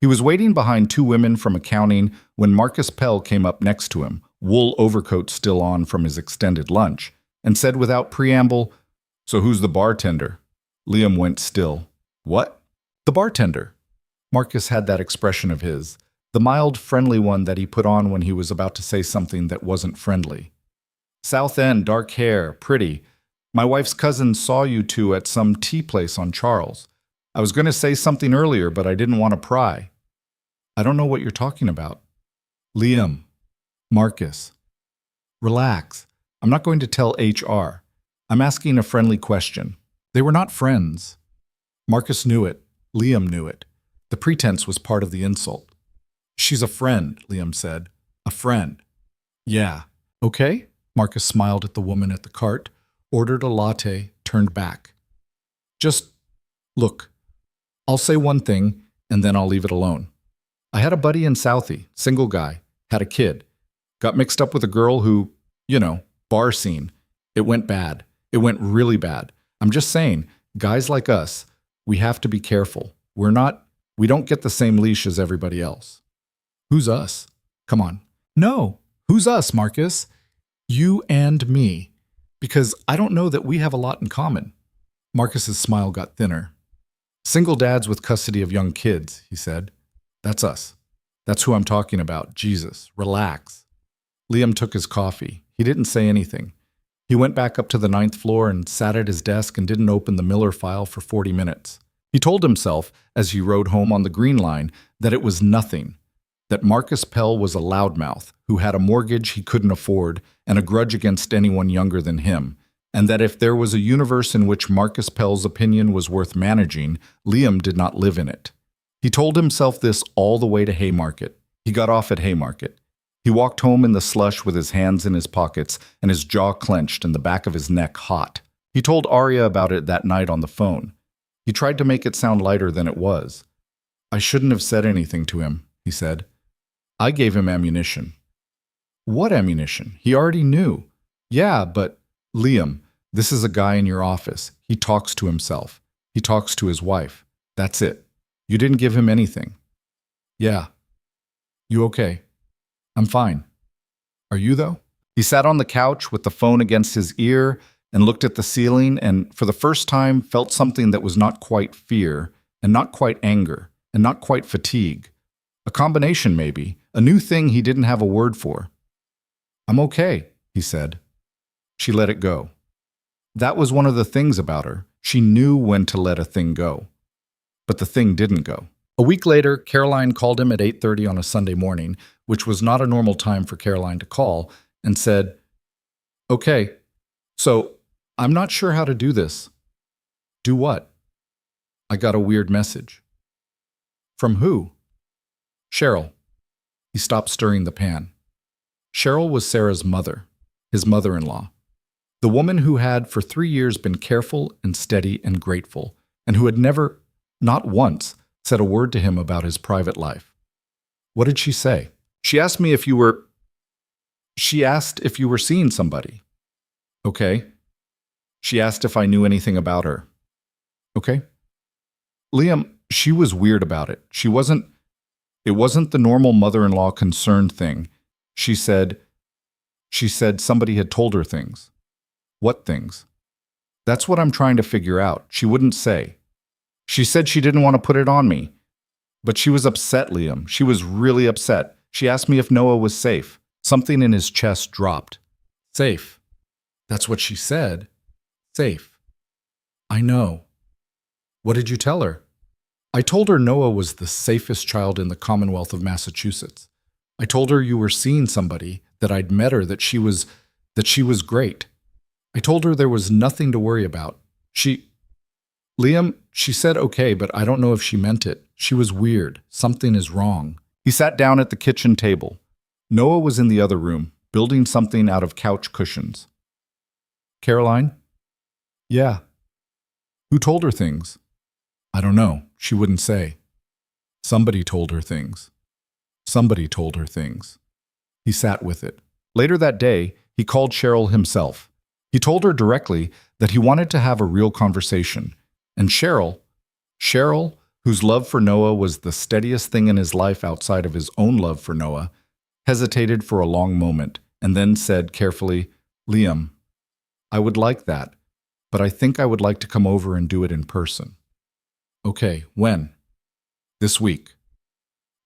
He was waiting behind two women from accounting when Marcus Pell came up next to him, wool overcoat still on from his extended lunch, and said without preamble, "So who's the bartender?" Liam went still. "What?" "The bartender." Marcus had that expression of his, the mild, friendly one that he put on when he was about to say something that wasn't friendly. "South End, dark hair, pretty. My wife's cousin saw you two at some tea place on Charles. I was going to say something earlier, but I didn't want to pry." "I don't know what you're talking about." "Liam." "Marcus." "Relax. I'm not going to tell HR. I'm asking a friendly question." They were not friends. Marcus knew it. Liam knew it. The pretense was part of the insult. "She's a friend," Liam said. "A friend." "Yeah. Okay?" Marcus smiled at the woman at the cart, ordered a latte, turned back. "Just, look, I'll say one thing, and then I'll leave it alone. I had a buddy in Southie, single guy, had a kid. Got mixed up with a girl who, bar scene. It went bad. It went really bad. I'm just saying, guys like us, we have to be careful. We don't get the same leash as everybody else." "Who's us?" "Come on." "No. Who's us, Marcus?" "You and me. Because I don't know that we have a lot in common." Marcus's smile got thinner. "Single dads with custody of young kids," he said. "That's us. That's who I'm talking about. Jesus, relax." Liam took his coffee. He didn't say anything. He went back up to the 9th floor and sat at his desk and didn't open the Miller file for 40 minutes. He told himself, as he rode home on the Green Line, that it was nothing, that Marcus Pell was a loudmouth who had a mortgage he couldn't afford and a grudge against anyone younger than him, and that if there was a universe in which Marcus Pell's opinion was worth managing, Liam did not live in it. He told himself this all the way to Haymarket. He got off at Haymarket. He walked home in the slush with his hands in his pockets and his jaw clenched and the back of his neck hot. He told Arya about it that night on the phone. He tried to make it sound lighter than it was. "I shouldn't have said anything to him," he said. "I gave him ammunition." "What ammunition? He already knew." "Yeah, but Liam, this is a guy in your office. He talks to himself. He talks to his wife. That's it. You didn't give him anything." "Yeah." "You okay?" "I'm fine." "Are you, though?" He sat on the couch with the phone against his ear and looked at the ceiling and, for the first time, felt something that was not quite fear, and not quite anger, and not quite fatigue. A combination, maybe, a new thing he didn't have a word for. "I'm okay," he said. She let it go. That was one of the things about her. She knew when to let a thing go. But the thing didn't go. A week later, Caroline called him at 8:30 on a Sunday morning, which was not a normal time for Caroline to call, and said, "Okay, so I'm not sure how to do this." "Do what?" "I got a weird message." "From who?" "Cheryl." He stopped stirring the pan. Cheryl was Sarah's mother, his mother-in-law. The woman who had for 3 years been careful and steady and grateful, and who had never, not once, said a word to him about his private life. "What did she say?" She asked if you were seeing somebody." "Okay." She asked if I knew anything about her. "Okay." Liam, she was weird about it. It wasn't the normal mother-in-law concerned thing. She said somebody had told her things. "What things?" "That's what I'm trying to figure out. She wouldn't say. She said she didn't want to put it on me. But she was upset, Liam. She was really upset. She asked me if Noah was safe. Something in his chest dropped. Safe. That's what she said. Safe. I know. What did you tell her? I told her Noah was the safest child in the Commonwealth of Massachusetts. I told her you were seeing somebody, that I'd met her, that she was great. I told her there was nothing to worry about. Liam, she said okay, but I don't know if she meant it. She was weird. Something is wrong. He sat down at the kitchen table. Noah was in the other room, building something out of couch cushions. Caroline? Yeah. Who told her things? I don't know. She wouldn't say. Somebody told her things. Somebody told her things. He sat with it. Later that day, he called Cheryl himself. He told her directly that he wanted to have a real conversation. And Cheryl, whose love for Noah was the steadiest thing in his life outside of his own love for Noah, hesitated for a long moment and then said carefully, Liam, I would like that, but I think I would like to come over and do it in person. Okay, when? This week.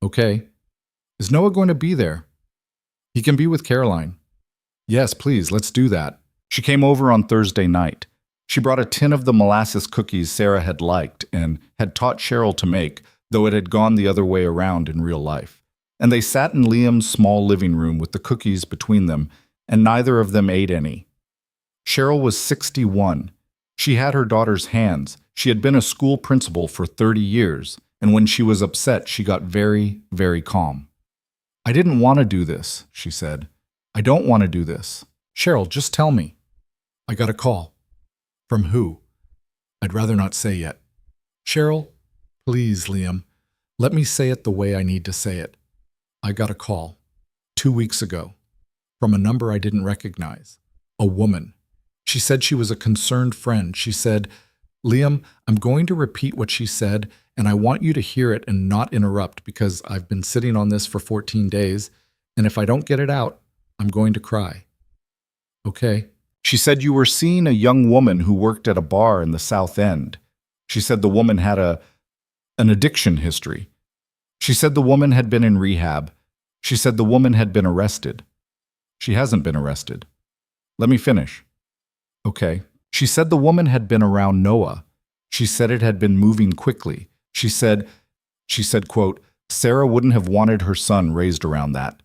Okay. Is Noah going to be there? He can be with Caroline. Yes, please, let's do that. She came over on Thursday night. She brought a tin of the molasses cookies Sarah had liked and had taught Cheryl to make, though it had gone the other way around in real life. And they sat in Liam's small living room with the cookies between them, and neither of them ate any. Cheryl was 61. She had her daughter's hands. She had been a school principal for 30 years, and when she was upset, she got very, very calm. I didn't want to do this, she said. I don't want to do this. Cheryl, just tell me. I got a call. From who? I'd rather not say yet. Cheryl, please, Liam, let me say it the way I need to say it. I got a call 2 weeks ago from a number I didn't recognize. A woman. She said she was a concerned friend. She said, Liam, I'm going to repeat what she said, and I want you to hear it and not interrupt because I've been sitting on this for 14 days, and if I don't get it out, I'm going to cry. Okay. She said you were seeing a young woman who worked at a bar in the South End. She said the woman had an addiction history. She said the woman had been in rehab. She said the woman had been arrested. She hasn't been arrested. Let me finish. Okay. She said the woman had been around Noah. She said it had been moving quickly. She said, quote, Sarah wouldn't have wanted her son raised around that.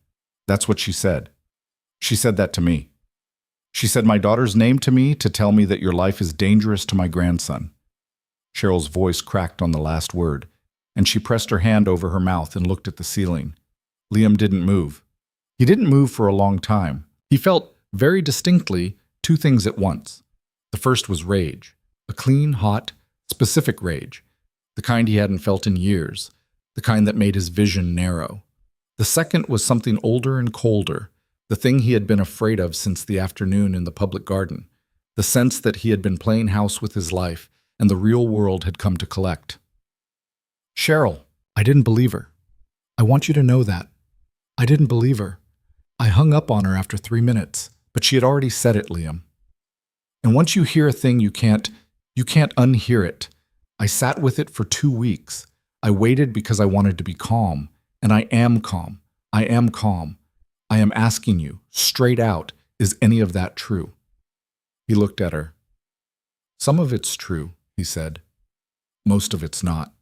That's what she said. She said that to me. She said my daughter's name to me to tell me that your life is dangerous to my grandson. Cheryl's voice cracked on the last word, and she pressed her hand over her mouth and looked at the ceiling. Liam didn't move. He didn't move for a long time. He felt very distinctly two things at once. The first was rage, a clean, hot, specific rage, the kind he hadn't felt in years, the kind that made his vision narrow. The second was something older and colder, the thing he had been afraid of since the afternoon in the public garden, the sense that he had been playing house with his life and the real world had come to collect. Cheryl, I didn't believe her. I want you to know that. I didn't believe her. I hung up on her after 3 minutes, but she had already said it, Liam. And once you hear a thing, you can't unhear it. I sat with it for 2 weeks. I waited because I wanted to be calm, and I am calm. I am calm. I am asking you, straight out, is any of that true? He looked at her. Some of it's true, he said. Most of it's not.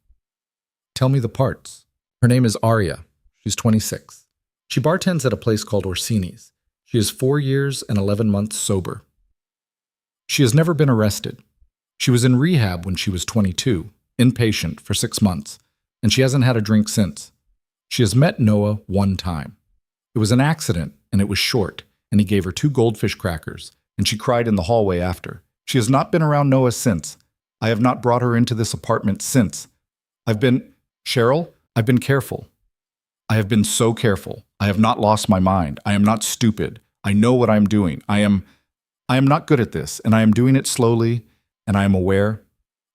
Tell me the parts. Her name is Aria. She's 26. She bartends at a place called Orsini's. She is 4 years and 11 months sober. She has never been arrested. She was in rehab when she was 22, inpatient for 6 months, and she hasn't had a drink since. She has met Noah 1 time. It was an accident, and it was short, and he gave her 2 goldfish crackers, and she cried in the hallway after. She has not been around Noah since. I have not brought her into this apartment since. Cheryl, I've been careful. I have been so careful. I have not lost my mind. I am not stupid. I know what I am doing. I am not good at this, and I am doing it slowly, and I am aware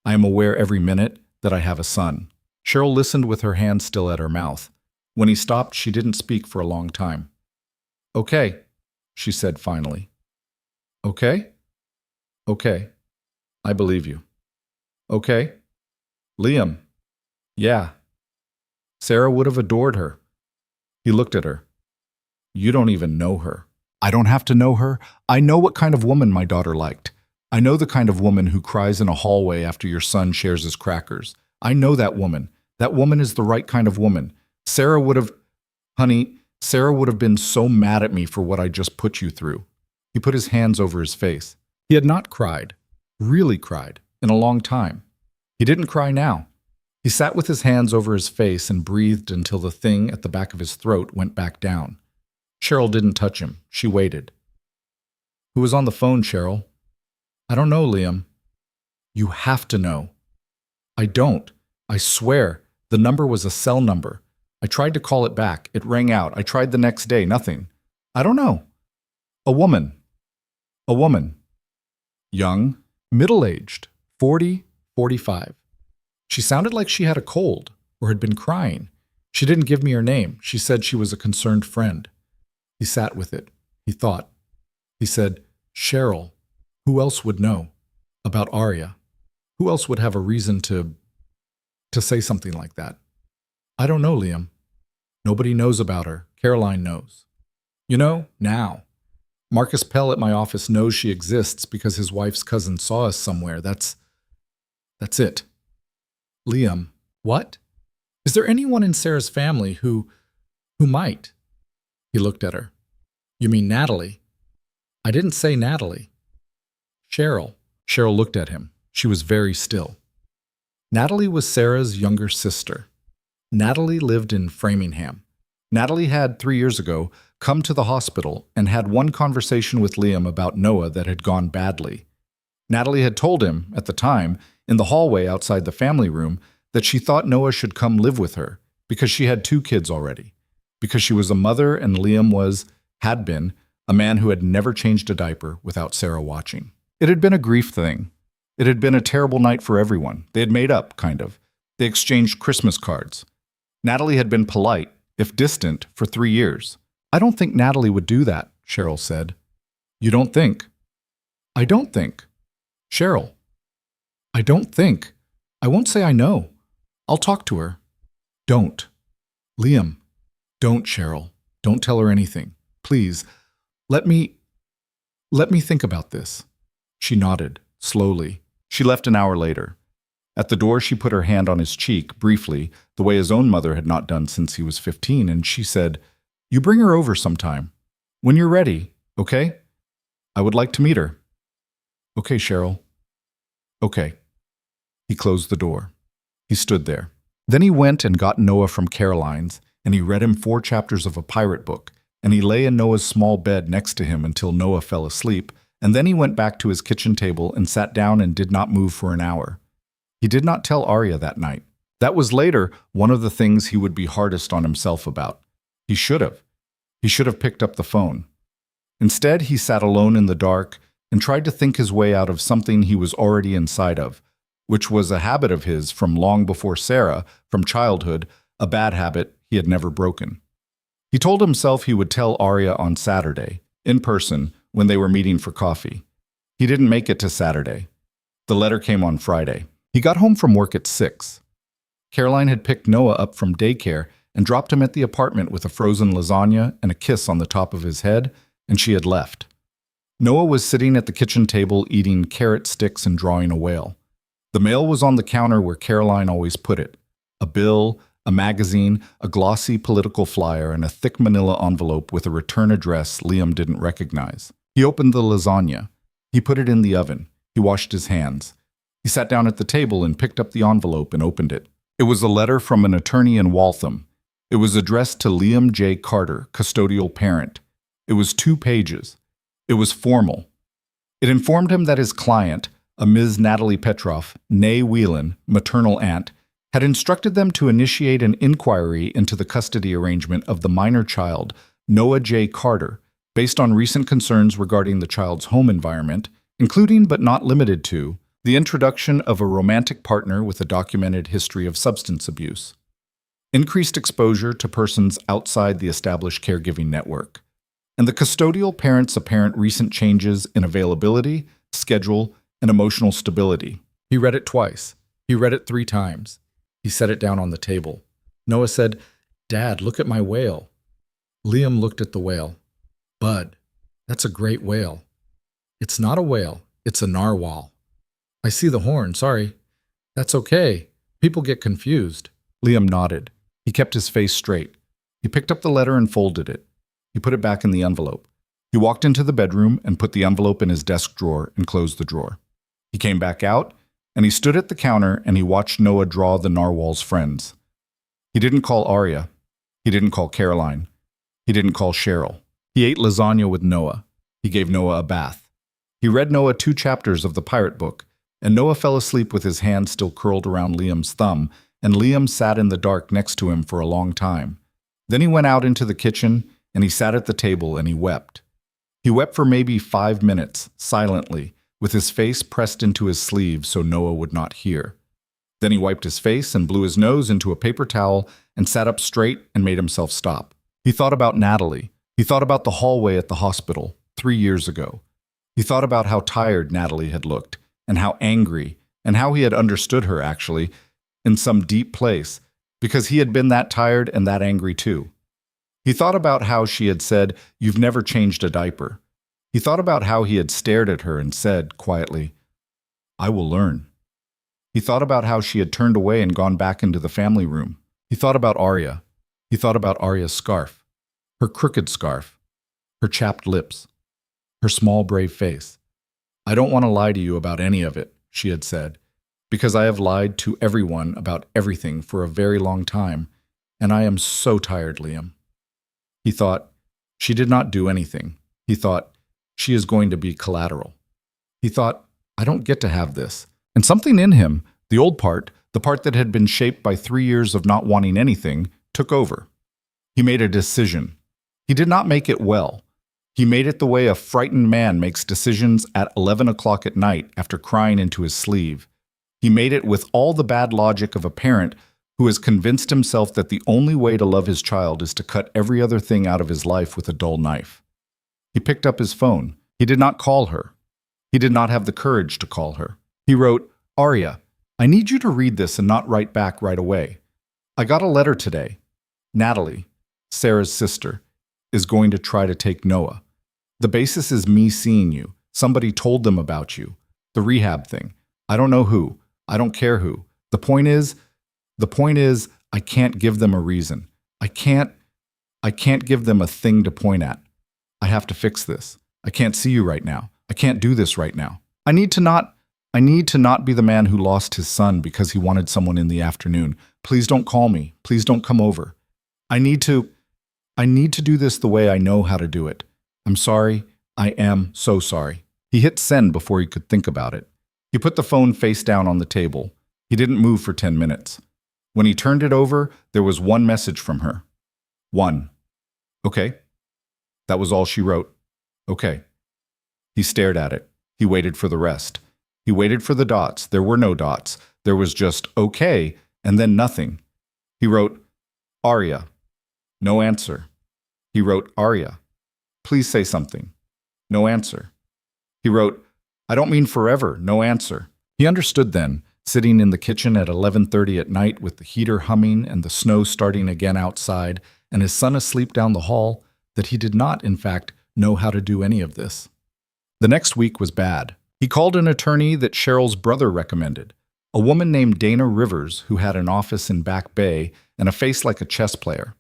every minute that I have a son. Cheryl listened with her hand still at her mouth. When he stopped, she didn't speak for a long time. Okay, she said finally. Okay? Okay. I believe you. Okay? Liam. Yeah. Sarah would have adored her. He looked at her. You don't even know her. I don't have to know her. I know what kind of woman my daughter liked. I know the kind of woman who cries in a hallway after your son shares his crackers. I know that woman. That woman is the right kind of woman. Sarah would have... Honey, Sarah would have been so mad at me for what I just put you through. He put his hands over his face. He had not cried, really cried, in a long time. He didn't cry now. He sat with his hands over his face and breathed until the thing at the back of his throat went back down. Cheryl didn't touch him. She waited. Who was on the phone, Cheryl? I don't know, Liam. You have to know. I don't. I swear. The number was a cell number. I tried to call it back. It rang out. I tried the next day. Nothing. I don't know. A woman. A woman. Young. Middle-aged. 40, 45. She sounded like she had a cold or had been crying. She didn't give me her name. She said she was a concerned friend. He sat with it. He thought. He said, Cheryl. Who else would know? About Arya. Who else would have a reason to say something like that? I don't know, Liam. Nobody knows about her. Caroline knows. You know, now. Marcus Pell at my office knows she exists because his wife's cousin saw us somewhere. That's it. Liam, what? Is there anyone in Sarah's family who might? He looked at her. You mean Natalie? I didn't say Natalie. Cheryl. Cheryl looked at him. She was very still. Natalie was Sarah's younger sister. Natalie lived in Framingham. Natalie had, 3 years ago, come to the hospital and had one conversation with Liam about Noah that had gone badly. Natalie had told him, at the time, in the hallway outside the family room, that she thought Noah should come live with her because she had 2 kids already, because she was a mother and Liam had been, a man who had never changed a diaper without Sarah watching. It had been a grief thing. It had been a terrible night for everyone. They had made up, kind of. They exchanged Christmas cards. Natalie had been polite, if distant, for 3 years. I don't think Natalie would do that, Cheryl said. You don't think? I don't think. Cheryl. I don't think. I won't say I know. I'll talk to her. Don't. Liam. Don't, Cheryl. Don't tell her anything. Please. Let me think about this. She nodded, slowly. She left an hour later. At the door, she put her hand on his cheek, briefly, the way his own mother had not done since he was 15, and she said, You bring her over sometime. When you're ready, okay? I would like to meet her. Okay, Cheryl. Okay. He closed the door. He stood there. Then he went and got Noah from Caroline's, and he read him 4 chapters of a pirate book, and he lay in Noah's small bed next to him until Noah fell asleep, and then he went back to his kitchen table and sat down and did not move for an hour. He did not tell Arya that night. That was later one of the things he would be hardest on himself about. He should have. He should have picked up the phone. Instead, he sat alone in the dark and tried to think his way out of something he was already inside of, which was a habit of his from long before Sarah, from childhood, a bad habit he had never broken. He told himself he would tell Arya on Saturday, in person, when they were meeting for coffee. He didn't make it to Saturday. The letter came on Friday. He got home from work at 6. Caroline had picked Noah up from daycare and dropped him at the apartment with a frozen lasagna and a kiss on the top of his head, and she had left. Noah was sitting at the kitchen table eating carrot sticks and drawing a whale. The mail was on the counter where Caroline always put it. A bill, a magazine, a glossy political flyer, and a thick manila envelope with a return address Liam didn't recognize. He opened the lasagna. He put it in the oven. He washed his hands. He sat down at the table and picked up the envelope and opened it. It was a letter from an attorney in Waltham. It was addressed to Liam J. Carter, custodial parent. It was 2 pages. It was formal. It informed him that his client, a Ms. Natalie Petroff, née Whelan, maternal aunt, had instructed them to initiate an inquiry into the custody arrangement of the minor child, Noah J. Carter, based on recent concerns regarding the child's home environment, including but not limited to the introduction of a romantic partner with a documented history of substance abuse, increased exposure to persons outside the established caregiving network, and the custodial parent's apparent recent changes in availability, schedule, and emotional stability. He read it twice. He read it 3 times. He set it down on the table. Noah said, "Dad, look at my whale." Liam looked at the whale. "Bud, that's a great whale." "It's not a whale, it's a narwhal." "I see the horn, sorry." "That's okay. People get confused." Liam nodded. He kept his face straight. He picked up the letter and folded it. He put it back in the envelope. He walked into the bedroom and put the envelope in his desk drawer and closed the drawer. He came back out, and he stood at the counter and he watched Noah draw the narwhal's friends. He didn't call Arya. He didn't call Caroline. He didn't call Cheryl. He ate lasagna with Noah. He gave Noah a bath. He read Noah 2 chapters of the pirate book, and Noah fell asleep with his hand still curled around Liam's thumb, and Liam sat in the dark next to him for a long time. Then he went out into the kitchen, and he sat at the table and he wept. He wept for maybe 5 minutes, silently, with his face pressed into his sleeve so Noah would not hear. Then he wiped his face and blew his nose into a paper towel and sat up straight and made himself stop. He thought about Natalie. He thought about the hallway at the hospital 3 years ago. He thought about how tired Natalie had looked, and how angry, and how he had understood her, actually, in some deep place, because he had been that tired and that angry too. He thought about how she had said, "You've never changed a diaper." He thought about how he had stared at her and said, quietly, "I will learn." He thought about how she had turned away and gone back into the family room. He thought about Arya. He thought about Arya's scarf, her crooked scarf, her chapped lips, her small, brave face. "I don't want to lie to you about any of it," she had said, "because I have lied to everyone about everything for a very long time, and I am so tired, Liam." He thought, she did not do anything. He thought, she is going to be collateral. He thought, I don't get to have this. And something in him, the old part, the part that had been shaped by 3 years of not wanting anything, took over. He made a decision. He did not make it well. He made it the way a frightened man makes decisions at 11 o'clock at night after crying into his sleeve. He made it with all the bad logic of a parent who has convinced himself that the only way to love his child is to cut every other thing out of his life with a dull knife. He picked up his phone. He did not call her. He did not have the courage to call her. He wrote, "Arya, I need you to read this and not write back right away. I got a letter today. Natalie, Sarah's sister, is going to try to take Noah. The basis is me seeing you. Somebody told them about you. The rehab thing. I don't know who. I don't care who. The point is, I can't give them a reason. I can't give them a thing to point at. I have to fix this. I can't see you right now. I can't do this right now. I need to not be the man who lost his son because he wanted someone in the afternoon. Please don't call me. Please don't come over. I need to do this the way I know how to do it. I'm sorry. I am so sorry." He hit send before he could think about it. He put the phone face down on the table. He didn't move for 10 minutes. When he turned it over, there was one message from her. 1. "Okay." That was all she wrote. "Okay." He stared at it. He waited for the rest. He waited for the dots. There were no dots. There was just "okay" and then nothing. He wrote, "Arya." No answer. He wrote, "Arya, please say something." No answer. He wrote, "I don't mean forever." No answer. He understood then, sitting in the kitchen at 11:30 at night with the heater humming and the snow starting again outside and his son asleep down the hall, that he did not, in fact, know how to do any of this. The next week was bad. He called an attorney that Cheryl's brother recommended, a woman named Dana Rivers who had an office in Back Bay and a face like a chess player.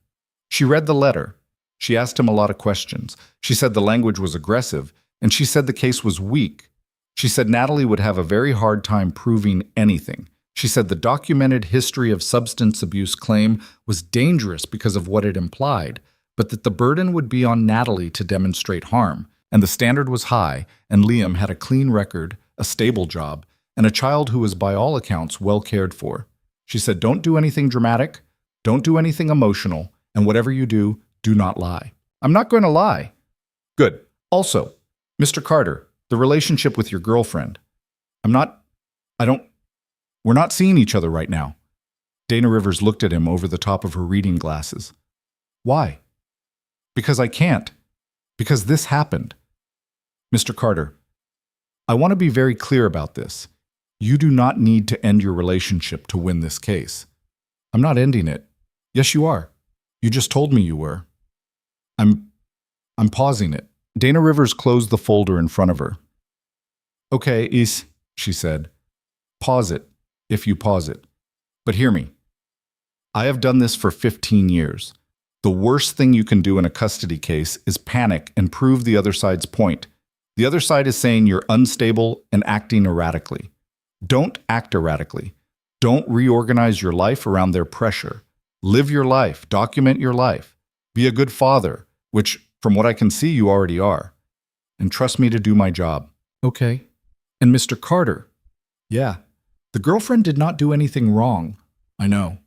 She read the letter. She asked him a lot of questions. She said the language was aggressive, and she said the case was weak. She said Natalie would have a very hard time proving anything. She said the documented history of substance abuse claim was dangerous because of what it implied, but that the burden would be on Natalie to demonstrate harm, and the standard was high, and Liam had a clean record, a stable job, and a child who was by all accounts well cared for. She said, don't do anything dramatic, don't do anything emotional, and whatever you do, do not lie. I'm not going to lie. Good. Also, Mr. Carter, the relationship with your girlfriend. We're not seeing each other right now. Dana Rivers looked at him over the top of her reading glasses. Why? Because I can't. Because this happened. Mr. Carter, I want to be very clear about this. You do not need to end your relationship to win this case. I'm not ending it. Yes, you are. You just told me you were. I'm I'm pausing it. Dana Rivers closed the folder in front of her. Okay, Is, she said. Pause it, if you pause it. But hear me. I have done this for 15 years. The worst thing you can do in a custody case is panic and prove the other side's point. The other side is saying you're unstable and acting erratically. Don't act erratically. Don't reorganize your life around their pressure. Live your life, document your life. Be a good father, which, from what I can see, you already are. And trust me to do my job. Okay. And Mr. Carter? Yeah. The girlfriend did not do anything wrong. I know.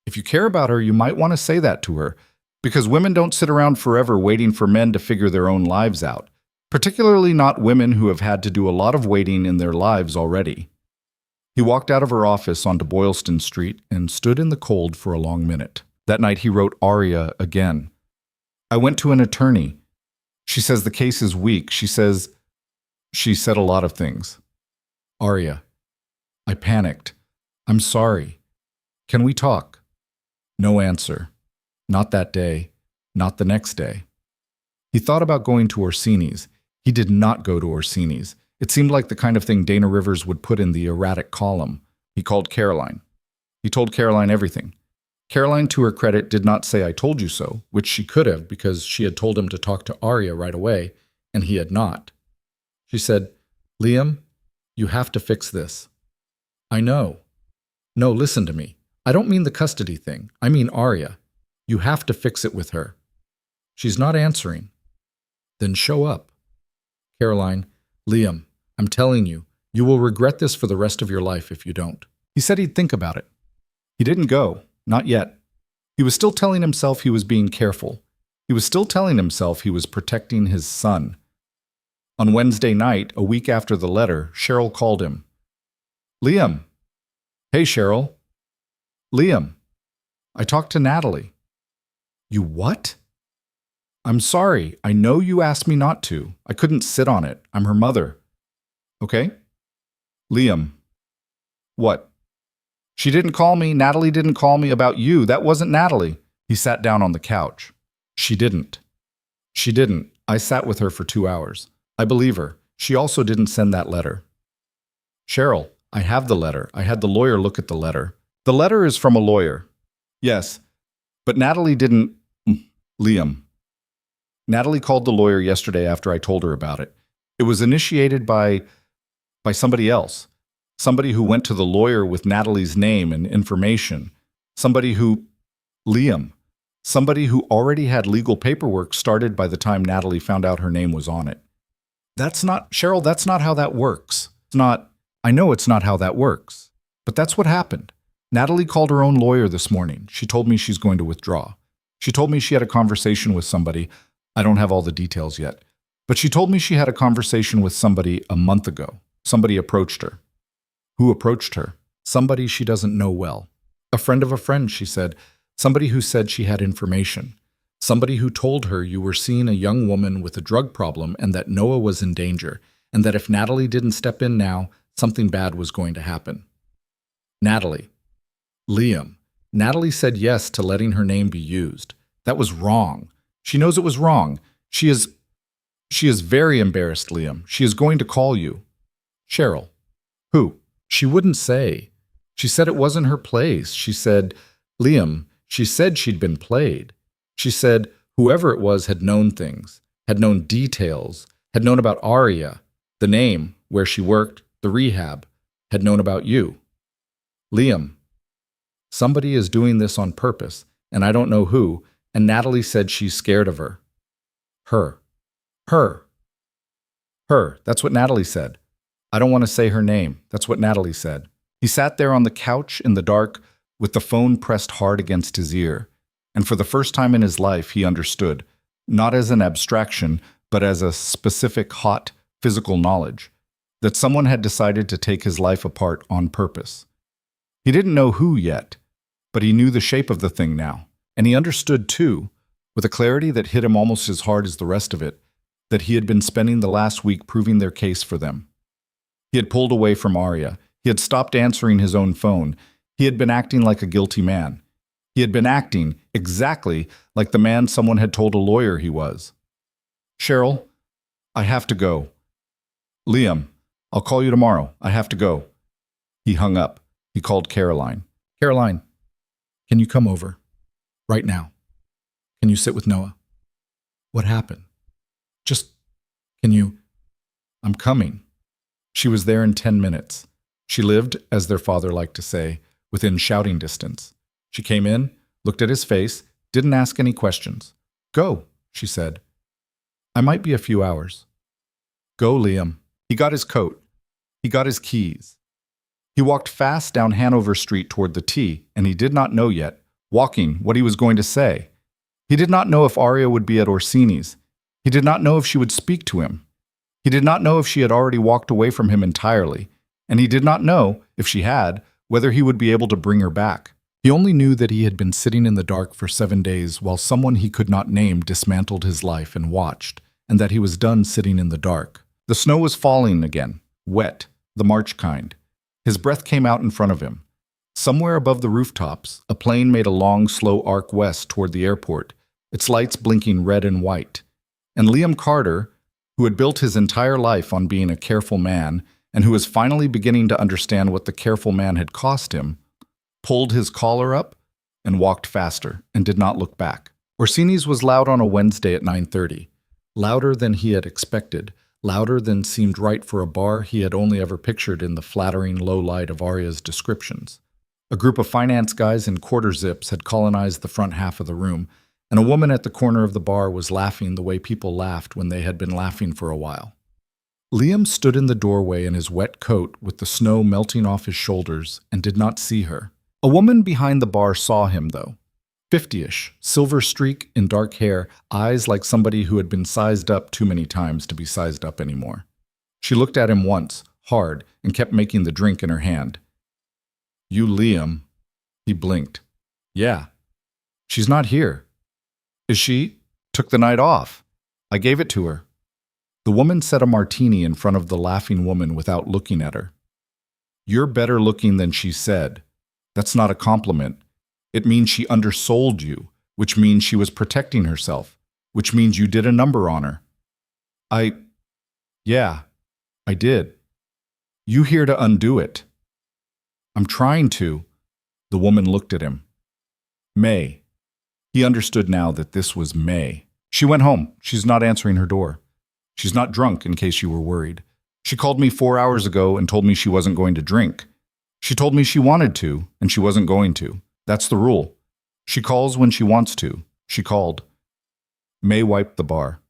If you care about her, you might want to say that to her, because women don't sit around forever waiting for men to figure their own lives out, particularly not women who have had to do a lot of waiting in their lives already. He walked out of her office onto Boylston Street and stood in the cold for a long minute. That night he wrote Aria again. I went to an attorney. She says the case is weak. She said a lot of things. Aria, I panicked. I'm sorry. Can we talk? No answer. Not that day. Not the next day. He thought about going to Orsini's. He did not go to Orsini's. It seemed like the kind of thing Dana Rivers would put in the erratic column. He called Caroline. He told Caroline everything. Caroline, to her credit, did not say, I told you so, which she could have because she had told him to talk to Aria right away, and he had not. She said, Liam, you have to fix this. I know. No, listen to me. I don't mean the custody thing. I mean Aria. You have to fix it with her. She's not answering. Then show up. Caroline, Liam, I'm telling you, you will regret this for the rest of your life if you don't. He said he'd think about it. He didn't go. Not yet. He was still telling himself he was being careful. He was still telling himself he was protecting his son. On Wednesday night, a week after the letter, Cheryl called him. Liam. Hey, Cheryl. Liam. I talked to Natalie. You what? I'm sorry. I know you asked me not to. I couldn't sit on it. I'm her mother. Okay? Liam. What? She didn't call me. Natalie didn't call me about you. That wasn't Natalie. He sat down on the couch. She didn't. She didn't. I sat with her for 2 hours. I believe her. She also didn't send that letter. Cheryl, I have the letter. I had the lawyer look at the letter. The letter is from a lawyer. Yes, but Natalie didn't. Liam. Natalie called the lawyer yesterday after I told her about it. It was initiated by somebody else. Somebody who went to the lawyer with Natalie's name and information. Somebody who already had legal paperwork started by the time Natalie found out her name was on it. Cheryl, that's not how that works. I know it's not how that works. But that's what happened. Natalie called her own lawyer this morning. She told me she's going to withdraw. She told me she had a conversation with somebody. I don't have all the details yet. But she told me she had a conversation with somebody a month ago. Somebody approached her. Who approached her? Somebody she doesn't know well. A friend of a friend, she said. Somebody who said she had information. Somebody who told her you were seeing a young woman with a drug problem and that Noah was in danger, and that if Natalie didn't step in now, something bad was going to happen. Natalie. Liam. Natalie said yes to letting her name be used. That was wrong. She knows it was wrong. She is very embarrassed, Liam. She is going to call you. Cheryl. Who? She wouldn't say. She said it wasn't her place. She said, Liam, she said she'd been played. She said whoever it was had known things, had known details, had known about Aria, the name, where she worked, the rehab, had known about you. Liam. Somebody is doing this on purpose, and I don't know who, and Natalie said she's scared of her. Her. That's what Natalie said. I don't want to say her name. That's what Natalie said. He sat there on the couch in the dark with the phone pressed hard against his ear. And for the first time in his life, he understood, not as an abstraction, but as a specific, hot, physical knowledge, that someone had decided to take his life apart on purpose. He didn't know who yet, but he knew the shape of the thing now. And he understood, too, with a clarity that hit him almost as hard as the rest of it, that he had been spending the last week proving their case for them. He had pulled away from Aria. He had stopped answering his own phone. He had been acting like a guilty man. He had been acting exactly like the man someone had told a lawyer he was. Cheryl, I have to go. Liam, I'll call you tomorrow. I have to go. He hung up. He called Caroline. Caroline, can you come over? Right now. Can you sit with Noah? What happened? Just, can you? I'm coming. She was there in 10 minutes. She lived, as their father liked to say, within shouting distance. She came in, looked at his face, didn't ask any questions. Go, she said. I might be a few hours. Go, Liam. He got his coat. He got his keys. He walked fast down Hanover Street toward the T, and he did not know yet, walking, what he was going to say. He did not know if Arya would be at Orsini's. He did not know if she would speak to him. He did not know if she had already walked away from him entirely, and he did not know, if she had, whether he would be able to bring her back. He only knew that he had been sitting in the dark for 7 days while someone he could not name dismantled his life and watched, and that he was done sitting in the dark. The snow was falling again, wet, the March kind. His breath came out in front of him. Somewhere above the rooftops, a plane made a long, slow arc west toward the airport, its lights blinking red and white. And Liam Carter, who had built his entire life on being a careful man, and who was finally beginning to understand what the careful man had cost him, pulled his collar up and walked faster and did not look back. Orsini's was loud on a Wednesday at 9:30, louder than he had expected, louder than seemed right for a bar he had only ever pictured in the flattering low light of Arya's descriptions. A group of finance guys in quarter zips had colonized the front half of the room, and a woman at the corner of the bar was laughing the way people laughed when they had been laughing for a while. Liam stood in the doorway in his wet coat with the snow melting off his shoulders and did not see her. A woman behind the bar saw him, though. 50-ish, silver streak in dark hair, eyes like somebody who had been sized up too many times to be sized up anymore. She looked at him once, hard, and kept making the drink in her hand. You, Liam. He blinked. Yeah. She's not here. Is she? Took the night off. I gave it to her. The woman set a martini in front of the laughing woman without looking at her. You're better looking than she said. That's not a compliment. It means she undersold you, which means she was protecting herself, which means you did a number on her. Yeah, I did. You here to undo it. I'm trying to. The woman looked at him. May. He understood now that this was May. She went home. She's not answering her door. She's not drunk, in case you were worried. She called me 4 hours ago and told me she wasn't going to drink. She told me she wanted to, and she wasn't going to. That's the rule. She calls when she wants to. She called. May wiped the bar.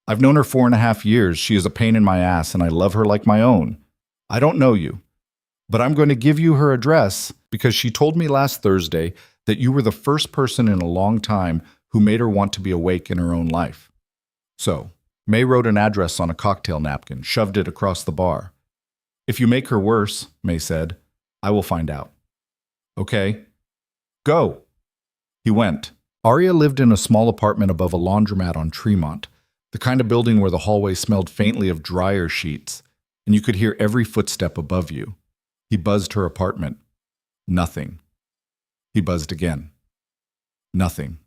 I've known her 4.5 years. She is a pain in my ass, and I love her like my own. I don't know you, but I'm going to give you her address because she told me last Thursday that you were the first person in a long time who made her want to be awake in her own life. So, May wrote an address on a cocktail napkin, shoved it across the bar. If you make her worse, May said, I will find out. Okay. Go. He went. Arya lived in a small apartment above a laundromat on Tremont, the kind of building where the hallway smelled faintly of dryer sheets, and you could hear every footstep above you. He buzzed her apartment. Nothing. He buzzed again. Nothing.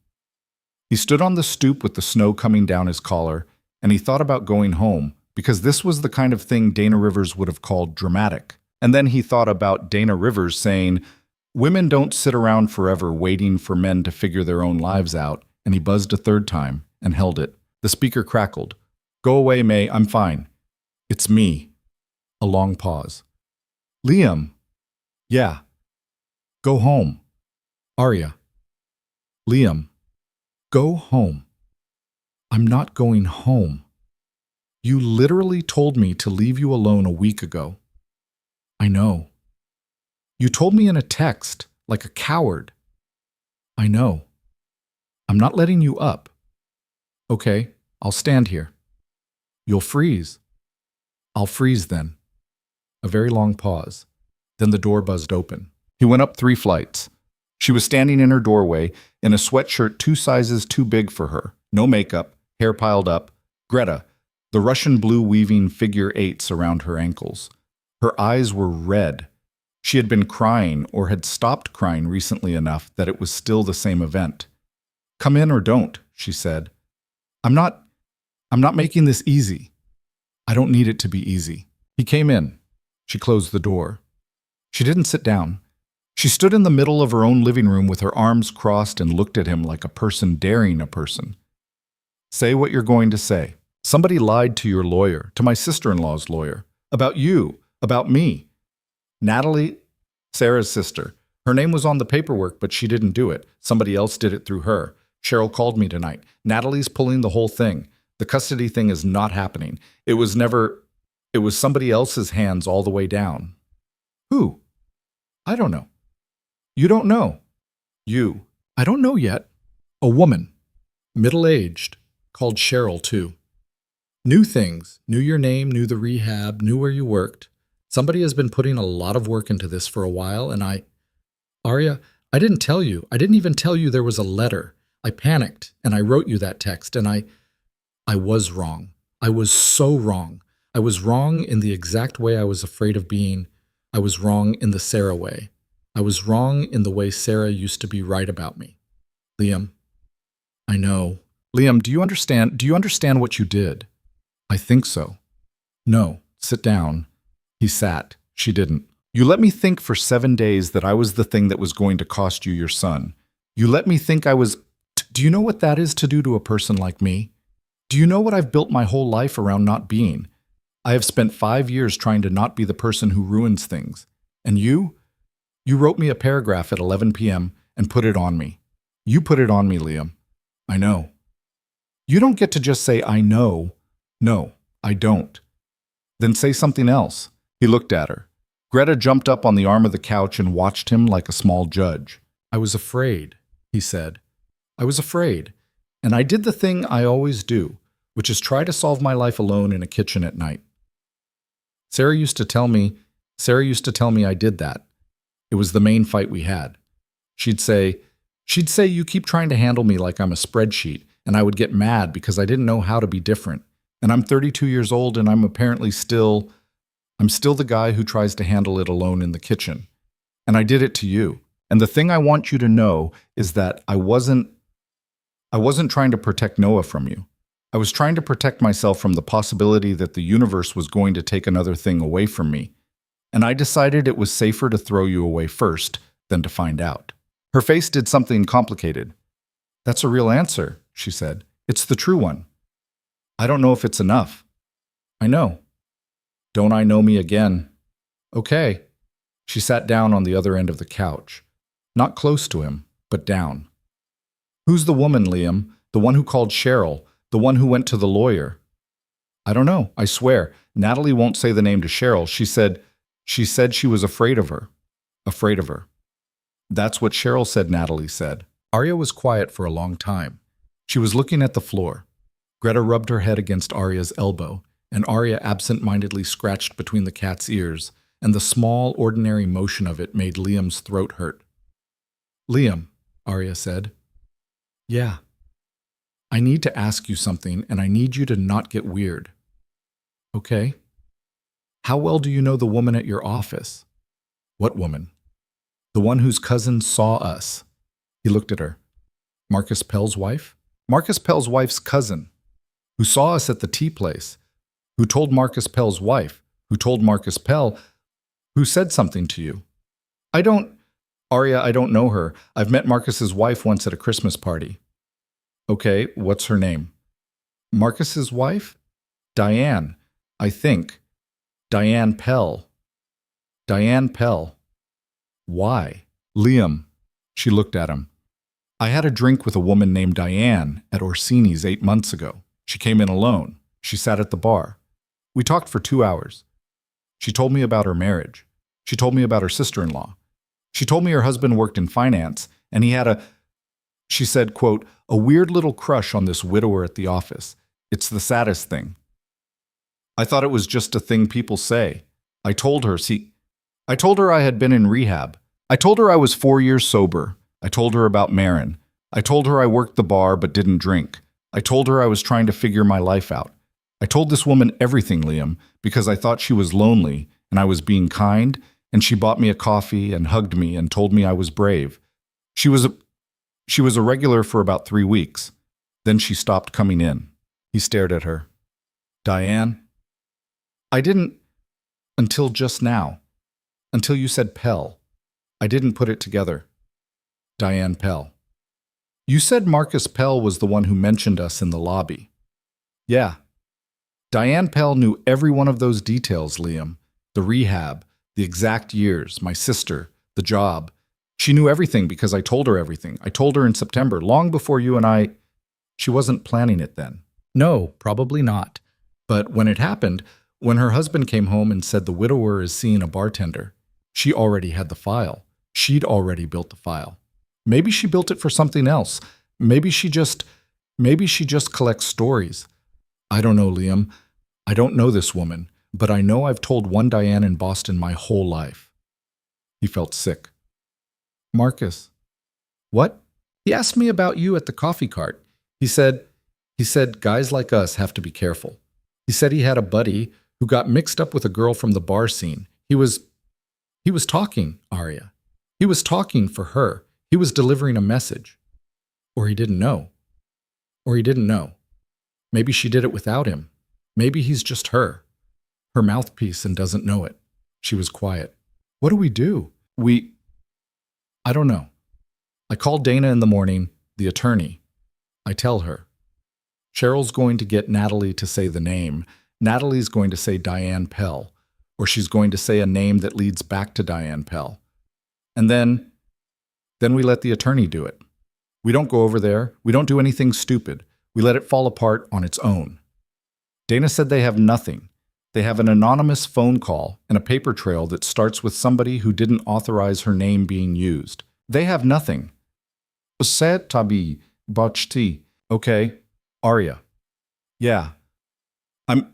He stood on the stoop with the snow coming down his collar, and he thought about going home, because this was the kind of thing Dana Rivers would have called dramatic. And then he thought about Dana Rivers saying, women don't sit around forever waiting for men to figure their own lives out, and he buzzed a third time and held it. The speaker crackled. Go away, May, I'm fine. It's me. A long pause. Liam. Yeah. Go home. Arya. Liam. Go home. I'm not going home. You literally told me to leave you alone a week ago. I know. You told me in a text, like a coward. I know. I'm not letting you up. Okay, I'll stand here. You'll freeze. I'll freeze then. A very long pause. Then the door buzzed open. He went up 3 flights. She was standing in her doorway in a sweatshirt 2 sizes too big for her. No makeup, hair piled up. Greta, the Russian blue weaving figure 8s around her ankles. Her eyes were red. She had been crying or had stopped crying recently enough that it was still the same event. "Come in or don't," she said. I'm not making this easy." "I don't need it to be easy." He came in. She closed the door. She didn't sit down. She stood in the middle of her own living room with her arms crossed and looked at him like a person daring a person. "Say what you're going to say. Somebody lied to your lawyer, to my sister-in-law's lawyer, about you, about me. Natalie, Sarah's sister. Her name was on the paperwork, but she didn't do it. Somebody else did it through her. Cheryl called me tonight. Natalie's pulling the whole thing. The custody thing is not happening. It was somebody else's hands all the way down." "Who?" "I don't know." "You don't know?" "You." "I don't know yet." "A woman. Middle-aged. Called Cheryl, too. Knew things. Knew your name, knew the rehab, knew where you worked. Somebody has been putting a lot of work into this for a while, and Arya, I didn't tell you. I didn't even tell you there was a letter. I panicked, and I wrote you that text, and I was wrong. I was so wrong. I was wrong in the exact way I was afraid of being. I was wrong in the Sarah way. I was wrong in the way Sarah used to be right about me. Liam, I know. Liam, do you understand? Do you understand what you did? I think so. No, sit down. He sat. She didn't. You let me think for 7 days that I was the thing that was going to cost you your son. You let me think I was... Do you know what that is to do to a person like me? Do you know what I've built my whole life around not being? I have spent 5 years trying to not be the person who ruins things. And you? You wrote me a paragraph at 11 p.m. and put it on me. You put it on me, Liam. I know. You don't get to just say, I know. No, I don't. Then say something else. He looked at her. Greta jumped up on the arm of the couch and watched him like a small judge. I was afraid, he said. I was afraid. And I did the thing I always do, which is try to solve my life alone in a kitchen at night. Sarah used to tell me I did that. It was the main fight we had. She'd say, you keep trying to handle me like I'm a spreadsheet, and I would get mad because I didn't know how to be different. And I'm 32 years old, and I'm still the guy who tries to handle it alone in the kitchen. And I did it to you. And the thing I want you to know is that I wasn't trying to protect Noah from you. I was trying to protect myself from the possibility that the universe was going to take another thing away from me. And I decided it was safer to throw you away first than to find out. Her face did something complicated. That's a real answer, she said. It's the true one. I don't know if it's enough. I know. Don't I know me again? Okay. She sat down on the other end of the couch. Not close to him, but down. Who's the woman, Liam? The one who called Cheryl? The one who went to the lawyer? I don't know, I swear. Natalie won't say the name to Cheryl. She said she was afraid of her. Afraid of her. That's what Cheryl said, Natalie said. Arya was quiet for a long time. She was looking at the floor. Greta rubbed her head against Arya's elbow, and Arya absent-mindedly scratched between the cat's ears, and the small, ordinary motion of it made Liam's throat hurt. Liam, Arya said. Yeah. I need to ask you something, and I need you to not get weird. Okay. How well do you know the woman at your office? What woman? The one whose cousin saw us. He looked at her. Marcus Pell's wife? Marcus Pell's wife's cousin. Who saw us at the tea place. Who told Marcus Pell's wife. Who told Marcus Pell. Who said something to you. Arya, I don't know her. I've met Marcus's wife once at a Christmas party. Okay, what's her name? Marcus's wife? Diane, I think. Diane Pell. Diane Pell. Why? Liam. She looked at him. I had a drink with a woman named Diane at Orsini's 8 months ago. She came in alone. She sat at the bar. We talked for 2 hours. She told me about her marriage. She told me about her sister-in-law. She told me her husband worked in finance, and he had she said, quote, a weird little crush on this widower at the office. It's the saddest thing. I thought it was just a thing people say. I told her I had been in rehab. I told her I was 4 years sober. I told her about Marin. I told her I worked the bar but didn't drink. I told her I was trying to figure my life out. I told this woman everything, Liam, because I thought she was lonely and I was being kind and she bought me a coffee and hugged me and told me I was brave. She was a regular for about 3 weeks. Then she stopped coming in. He stared at her. Diane? I didn't, until just now. Until you said Pell. I didn't put it together. Diane Pell. You said Marcus Pell was the one who mentioned us in the lobby. Yeah. Diane Pell knew every one of those details, Liam. The rehab, the exact years, my sister, the job. She knew everything because I told her everything. I told her in September, long before you and I... She wasn't planning it then. No, probably not. But when it happened, when her husband came home and said the widower is seeing a bartender, she already had the file. She'd already built the file. Maybe she built it for something else. Maybe she just collects stories. I don't know, Liam. I don't know this woman, but I know I've told one Diane in Boston my whole life. He felt sick. Marcus. What? He asked me about you at the coffee cart. He said, guys like us have to be careful. He said he had a buddy who got mixed up with a girl from the bar scene. He was talking, Arya. He was talking for her. He was delivering a message. Or he didn't know. Maybe she did it without him. Maybe he's just her mouthpiece, and doesn't know it. She was quiet. What do we do? I don't know. I called Dana in the morning, the attorney. I tell her. Cheryl's going to get Natalie to say the name. Natalie's going to say Diane Pell, or she's going to say a name that leads back to Diane Pell. And then we let the attorney do it. We don't go over there. We don't do anything stupid. We let it fall apart on its own. Dana said they have nothing. They have an anonymous phone call and a paper trail that starts with somebody who didn't authorize her name being used. They have nothing. Set tabi bachti. Okay, Arya. Yeah. I'm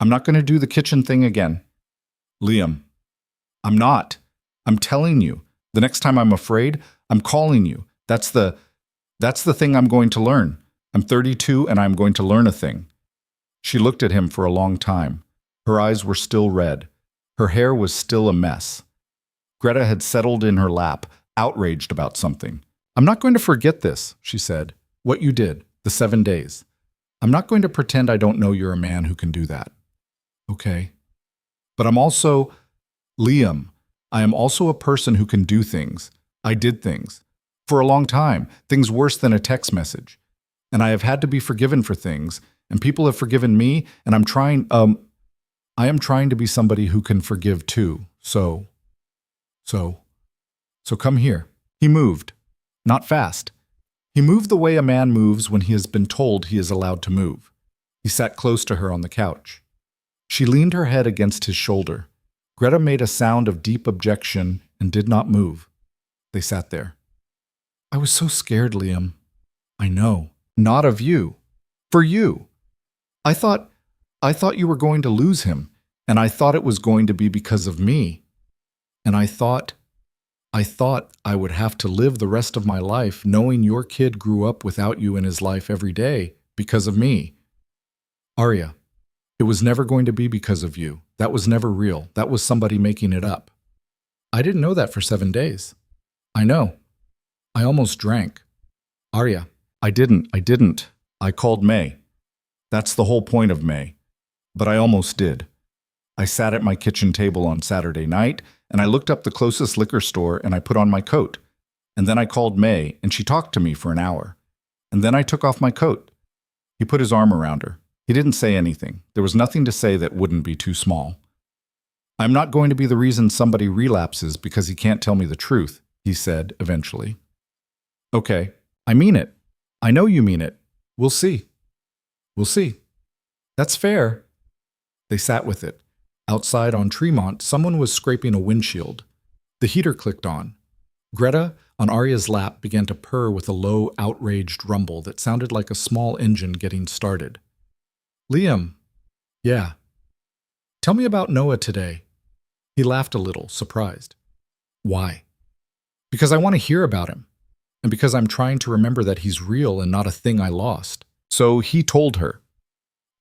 not going to do the kitchen thing again. Liam. I'm not. I'm telling you. The next time I'm afraid, I'm calling you. That's the thing I'm going to learn. I'm 32 and I'm going to learn a thing. She looked at him for a long time. Her eyes were still red. Her hair was still a mess. Greta had settled in her lap, outraged about something. I'm not going to forget this, she said. What you did, the 7 days. I'm not going to pretend I don't know you're a man who can do that. Okay. But I'm also Liam. I am also a person who can do things. I did things. For a long time, things worse than a text message. And I have had to be forgiven for things, and people have forgiven me, and I am trying to be somebody who can forgive too. So come here. He moved. Not fast. He moved the way a man moves when he has been told he is allowed to move. He sat close to her on the couch. She leaned her head against his shoulder. Greta made a sound of deep objection and did not move. They sat there. I was so scared, Liam. I know. Not of you. For you. I thought you were going to lose him, and I thought it was going to be because of me. And I thought I would have to live the rest of my life knowing your kid grew up without you in his life every day because of me. Arya, it was never going to be because of you. That was never real. That was somebody making it up. I didn't know that for 7 days. I know. I almost drank. Arya, I didn't. I called May. That's the whole point of May. But I almost did. I sat at my kitchen table on Saturday night, and I looked up the closest liquor store and I put on my coat. And then I called May, and she talked to me for an hour. And then I took off my coat. He put his arm around her. He didn't say anything. There was nothing to say that wouldn't be too small. I'm not going to be the reason somebody relapses because he can't tell me the truth, he said eventually. Okay, I mean it. I know you mean it. We'll see. We'll see. That's fair. They sat with it. Outside on Tremont, someone was scraping a windshield. The heater clicked on. Greta, on Arya's lap, began to purr with a low, outraged rumble that sounded like a small engine getting started. Liam. Yeah. Tell me about Noah today. He laughed a little, surprised. Why? Because I want to hear about him. And because I'm trying to remember that he's real and not a thing I lost. So he told her.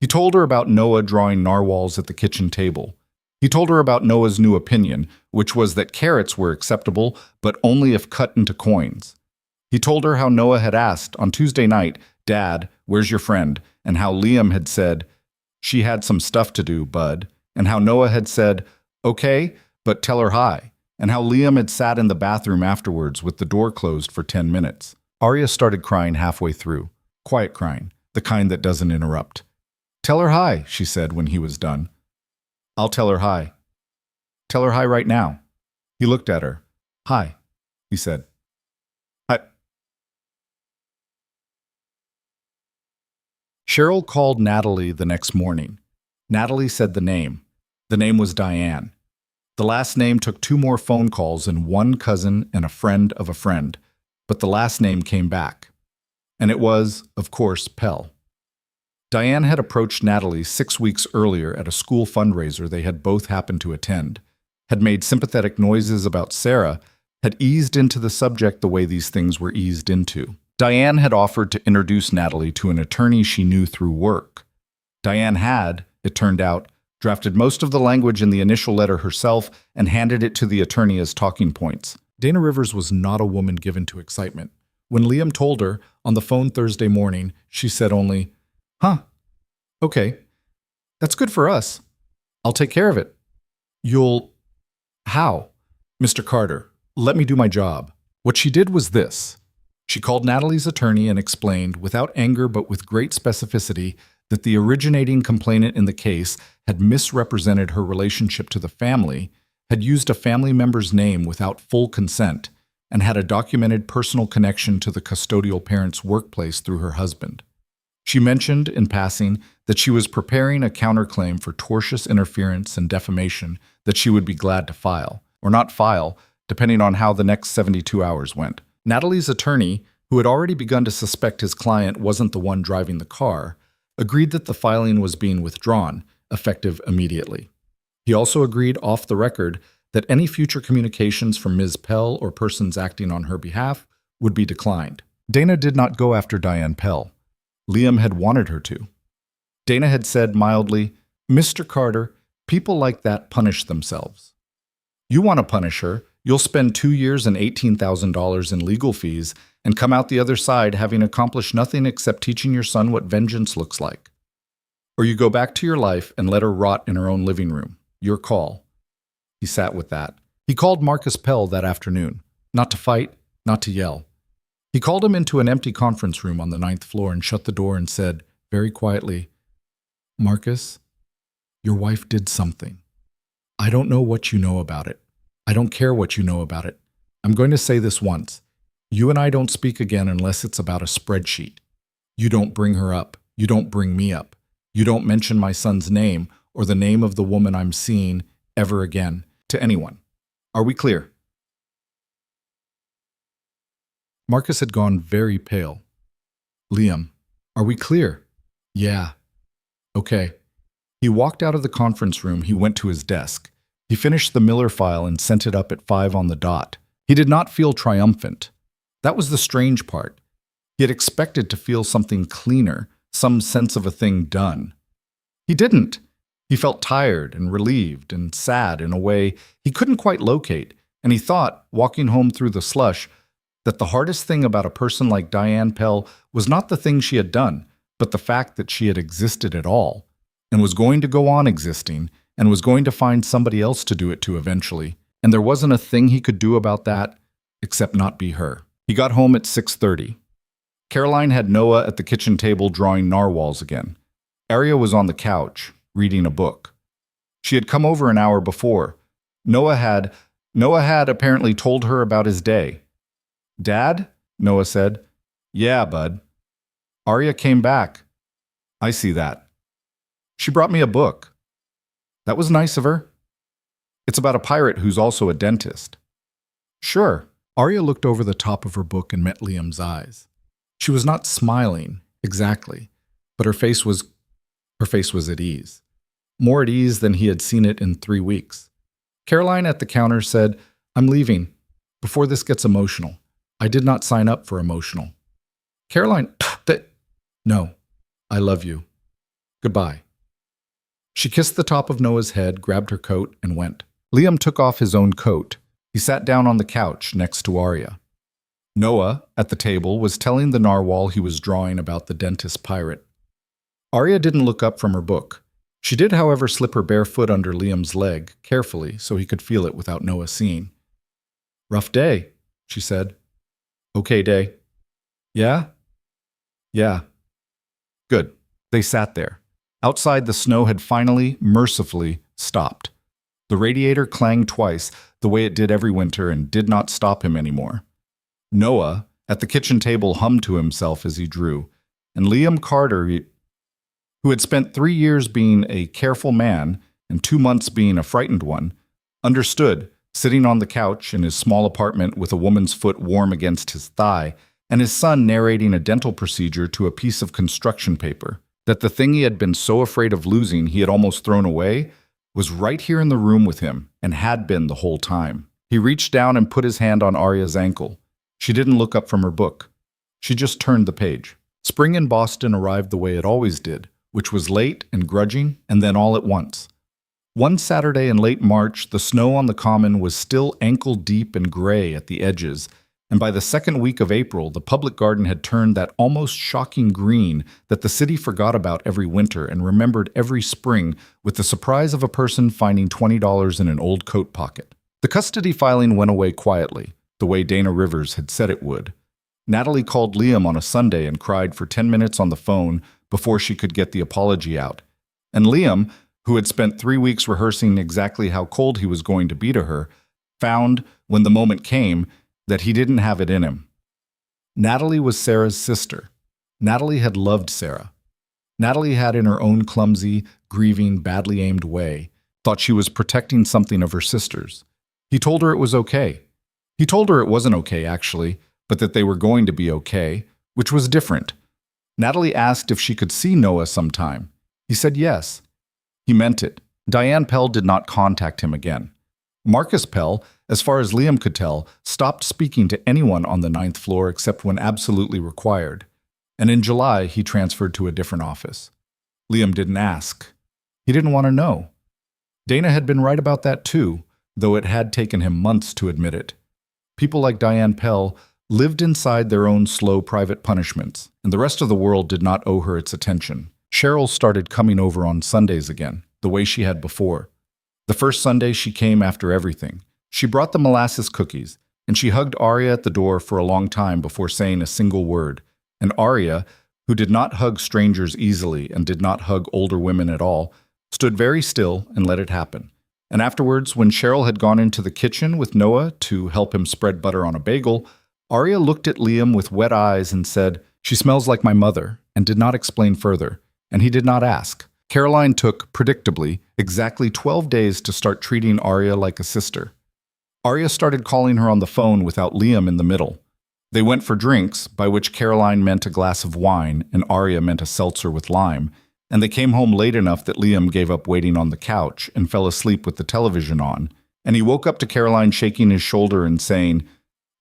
He told her about Noah drawing narwhals at the kitchen table. He told her about Noah's new opinion, which was that carrots were acceptable, but only if cut into coins. He told her how Noah had asked on Tuesday night, "Dad, where's your friend?" and how Liam had said, "She had some stuff to do, bud," and how Noah had said, "Okay, but tell her hi," and how Liam had sat in the bathroom afterwards with the door closed for 10 minutes. Arya started crying halfway through, quiet crying, the kind that doesn't interrupt. "Tell her hi," she said when he was done. "I'll tell her hi." "Tell her hi right now." He looked at her. "Hi," he said. "Hi." Cheryl called Natalie the next morning. Natalie said the name. The name was Diane. The last name took 2 more phone calls and 1 cousin and a friend of a friend, but the last name came back. And it was, of course, Pell. Diane had approached Natalie 6 weeks earlier at a school fundraiser they had both happened to attend, had made sympathetic noises about Sarah, had eased into the subject the way these things were eased into. Diane had offered to introduce Natalie to an attorney she knew through work. Diane had, it turned out, drafted most of the language in the initial letter herself and handed it to the attorney as talking points. Dana Rivers was not a woman given to excitement. When Liam told her on the phone Thursday morning, she said only, "Huh, okay, that's good for us. I'll take care of it." "You'll... how?" "Mr. Carter, let me do my job." What she did was this. She called Natalie's attorney and explained, without anger but with great specificity, that the originating complainant in the case had misrepresented her relationship to the family, had used a family member's name without full consent, and had a documented personal connection to the custodial parent's workplace through her husband. She mentioned, in passing, that she was preparing a counterclaim for tortious interference and defamation that she would be glad to file, or not file, depending on how the next 72 hours went. Natalie's attorney, who had already begun to suspect his client wasn't the one driving the car, agreed that the filing was being withdrawn, effective immediately. He also agreed off the record that any future communications from Ms. Pell or persons acting on her behalf would be declined. Dana did not go after Diane Pell. Liam had wanted her to. Dana had said mildly, "Mr. Carter, people like that punish themselves. You want to punish her, you'll spend 2 years and $18,000 in legal fees and come out the other side having accomplished nothing except teaching your son what vengeance looks like. Or you go back to your life and let her rot in her own living room. Your call." He sat with that. He called Marcus Pell that afternoon, not to fight, not to yell. He called him into an empty conference room on the 9th floor and shut the door and said, very quietly, "Marcus, your wife did something. I don't know what you know about it. I don't care what you know about it. I'm going to say this once. You and I don't speak again unless it's about a spreadsheet. You don't bring her up. You don't bring me up. You don't mention my son's name or the name of the woman I'm seeing ever again to anyone. Are we clear?" Marcus had gone very pale. "Liam, are we clear?" "Yeah." "Okay." He walked out of the conference room. He went to his desk. He finished the Miller file and sent it up at 5 on the dot. He did not feel triumphant. That was the strange part. He had expected to feel something cleaner, some sense of a thing done. He didn't. He felt tired and relieved and sad in a way he couldn't quite locate, and he thought, walking home through the slush, that the hardest thing about a person like Diane Pell was not the thing she had done, but the fact that she had existed at all, and was going to go on existing, and was going to find somebody else to do it to eventually, and there wasn't a thing he could do about that except not be her. He got home at 6:30. Caroline had Noah at the kitchen table drawing narwhals again. Arya was on the couch, reading a book. She had come over an hour before. Noah had apparently told her about his day. "Dad?" Noah said. "Yeah, bud." Arya came back. "I see that. She brought me a book." "That was nice of her." "It's about a pirate who's also a dentist." "Sure." Arya looked over the top of her book and met Liam's eyes. She was not smiling, exactly, but her face was at ease. More at ease than he had seen it in 3 weeks. Caroline at the counter said, "I'm leaving. Before this gets emotional. I did not sign up for emotional." Caroline, No. I love you. Goodbye. She kissed the top of Noah's head, grabbed her coat, and went. Liam took off his own coat. He sat down on the couch next to Arya. Noah, at the table, was telling the narwhal he was drawing about the dentist pirate. Arya didn't look up from her book. She did, however, slip her bare foot under Liam's leg, carefully, so he could feel it without Noah seeing. "Rough day," she said. "Okay day." "Yeah?" "Yeah." Good. They sat there. Outside, the snow had finally, mercifully, stopped. The radiator clanged twice, the way it did every winter, and did not stop him anymore. Noah, at the kitchen table, hummed to himself as he drew, and Liam Carter, who had spent 3 years being a careful man and 2 months being a frightened one, understood, sitting on the couch in his small apartment with a woman's foot warm against his thigh, and his son narrating a dental procedure to a piece of construction paper, that the thing he had been so afraid of losing he had almost thrown away was right here in the room with him, and had been the whole time. He reached down and put his hand on Arya's ankle. She didn't look up from her book. She just turned the page. Spring in Boston arrived the way it always did, which was late and grudging, and then all at once. One Saturday in late March, the snow on the common was still ankle-deep and gray at the edges, and by the second week of April, the public garden had turned that almost shocking green that the city forgot about every winter and remembered every spring with the surprise of a person finding $20 in an old coat pocket. The custody filing went away quietly, the way Dana Rivers had said it would. Natalie called Liam on a Sunday and cried for 10 minutes on the phone before she could get the apology out. And Liam, who had spent 3 weeks rehearsing exactly how cold he was going to be to her, found, when the moment came, that he didn't have it in him. Natalie was Sarah's sister. Natalie had loved Sarah. Natalie had, in her own clumsy, grieving, badly aimed way, thought she was protecting something of her sister's. He told her it was okay. He told her it wasn't okay, actually, but that they were going to be okay, which was different. Natalie asked if she could see Noah sometime. He said yes. He meant it. Diane Pell did not contact him again. Marcus Pell, as far as Liam could tell, stopped speaking to anyone on the 9th floor except when absolutely required. And in July, he transferred to a different office. Liam didn't ask. He didn't want to know. Dana had been right about that too, though it had taken him months to admit it. People like Diane Pell lived inside their own slow private punishments, and the rest of the world did not owe her its attention. Cheryl started coming over on Sundays again, the way she had before. The first Sunday she came after everything. She brought the molasses cookies, and she hugged Arya at the door for a long time before saying a single word. And Arya, who did not hug strangers easily and did not hug older women at all, stood very still and let it happen. And afterwards, when Cheryl had gone into the kitchen with Noah to help him spread butter on a bagel, Arya looked at Liam with wet eyes and said, "She smells like my mother," and did not explain further, and he did not ask. Caroline took, predictably, exactly 12 days to start treating Arya like a sister. Arya started calling her on the phone without Liam in the middle. They went for drinks, by which Caroline meant a glass of wine and Arya meant a seltzer with lime, and they came home late enough that Liam gave up waiting on the couch and fell asleep with the television on, and he woke up to Caroline shaking his shoulder and saying,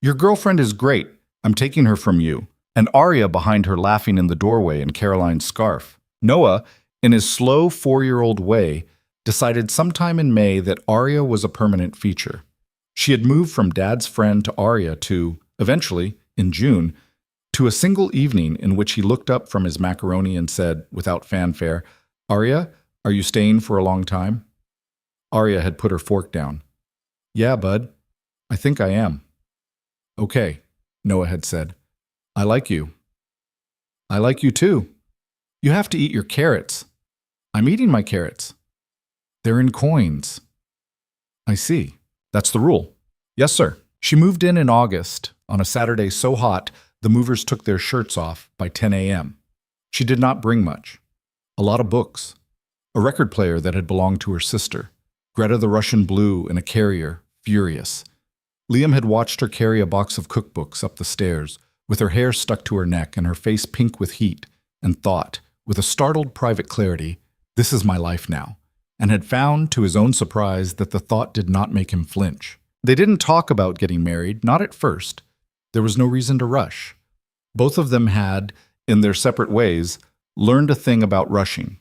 "Your girlfriend is great. I'm taking her from you," and Arya behind her laughing in the doorway in Caroline's scarf. Noah, in his slow 4-year-old way, decided sometime in May that Arya was a permanent feature. She had moved from Dad's friend to Arya to, eventually, in June, to a single evening in which he looked up from his macaroni and said, without fanfare, "Arya, are you staying for a long time?" Arya had put her fork down. "Yeah, bud. I think I am." "Okay," Noah had said. "I like you." "I like you too. You have to eat your carrots." "I'm eating my carrots." "They're in coins." "I see. That's the rule." "Yes, sir." She moved in August, on a Saturday so hot the movers took their shirts off by 10 a.m. She did not bring much. A lot of books. A record player that had belonged to her sister. Greta the Russian Blue in a carrier, furious. Liam had watched her carry a box of cookbooks up the stairs, with her hair stuck to her neck and her face pink with heat, and thought, with a startled private clarity, "This is my life now," and had found, to his own surprise, that the thought did not make him flinch. They didn't talk about getting married, not at first. There was no reason to rush. Both of them had, in their separate ways, learned a thing about rushing.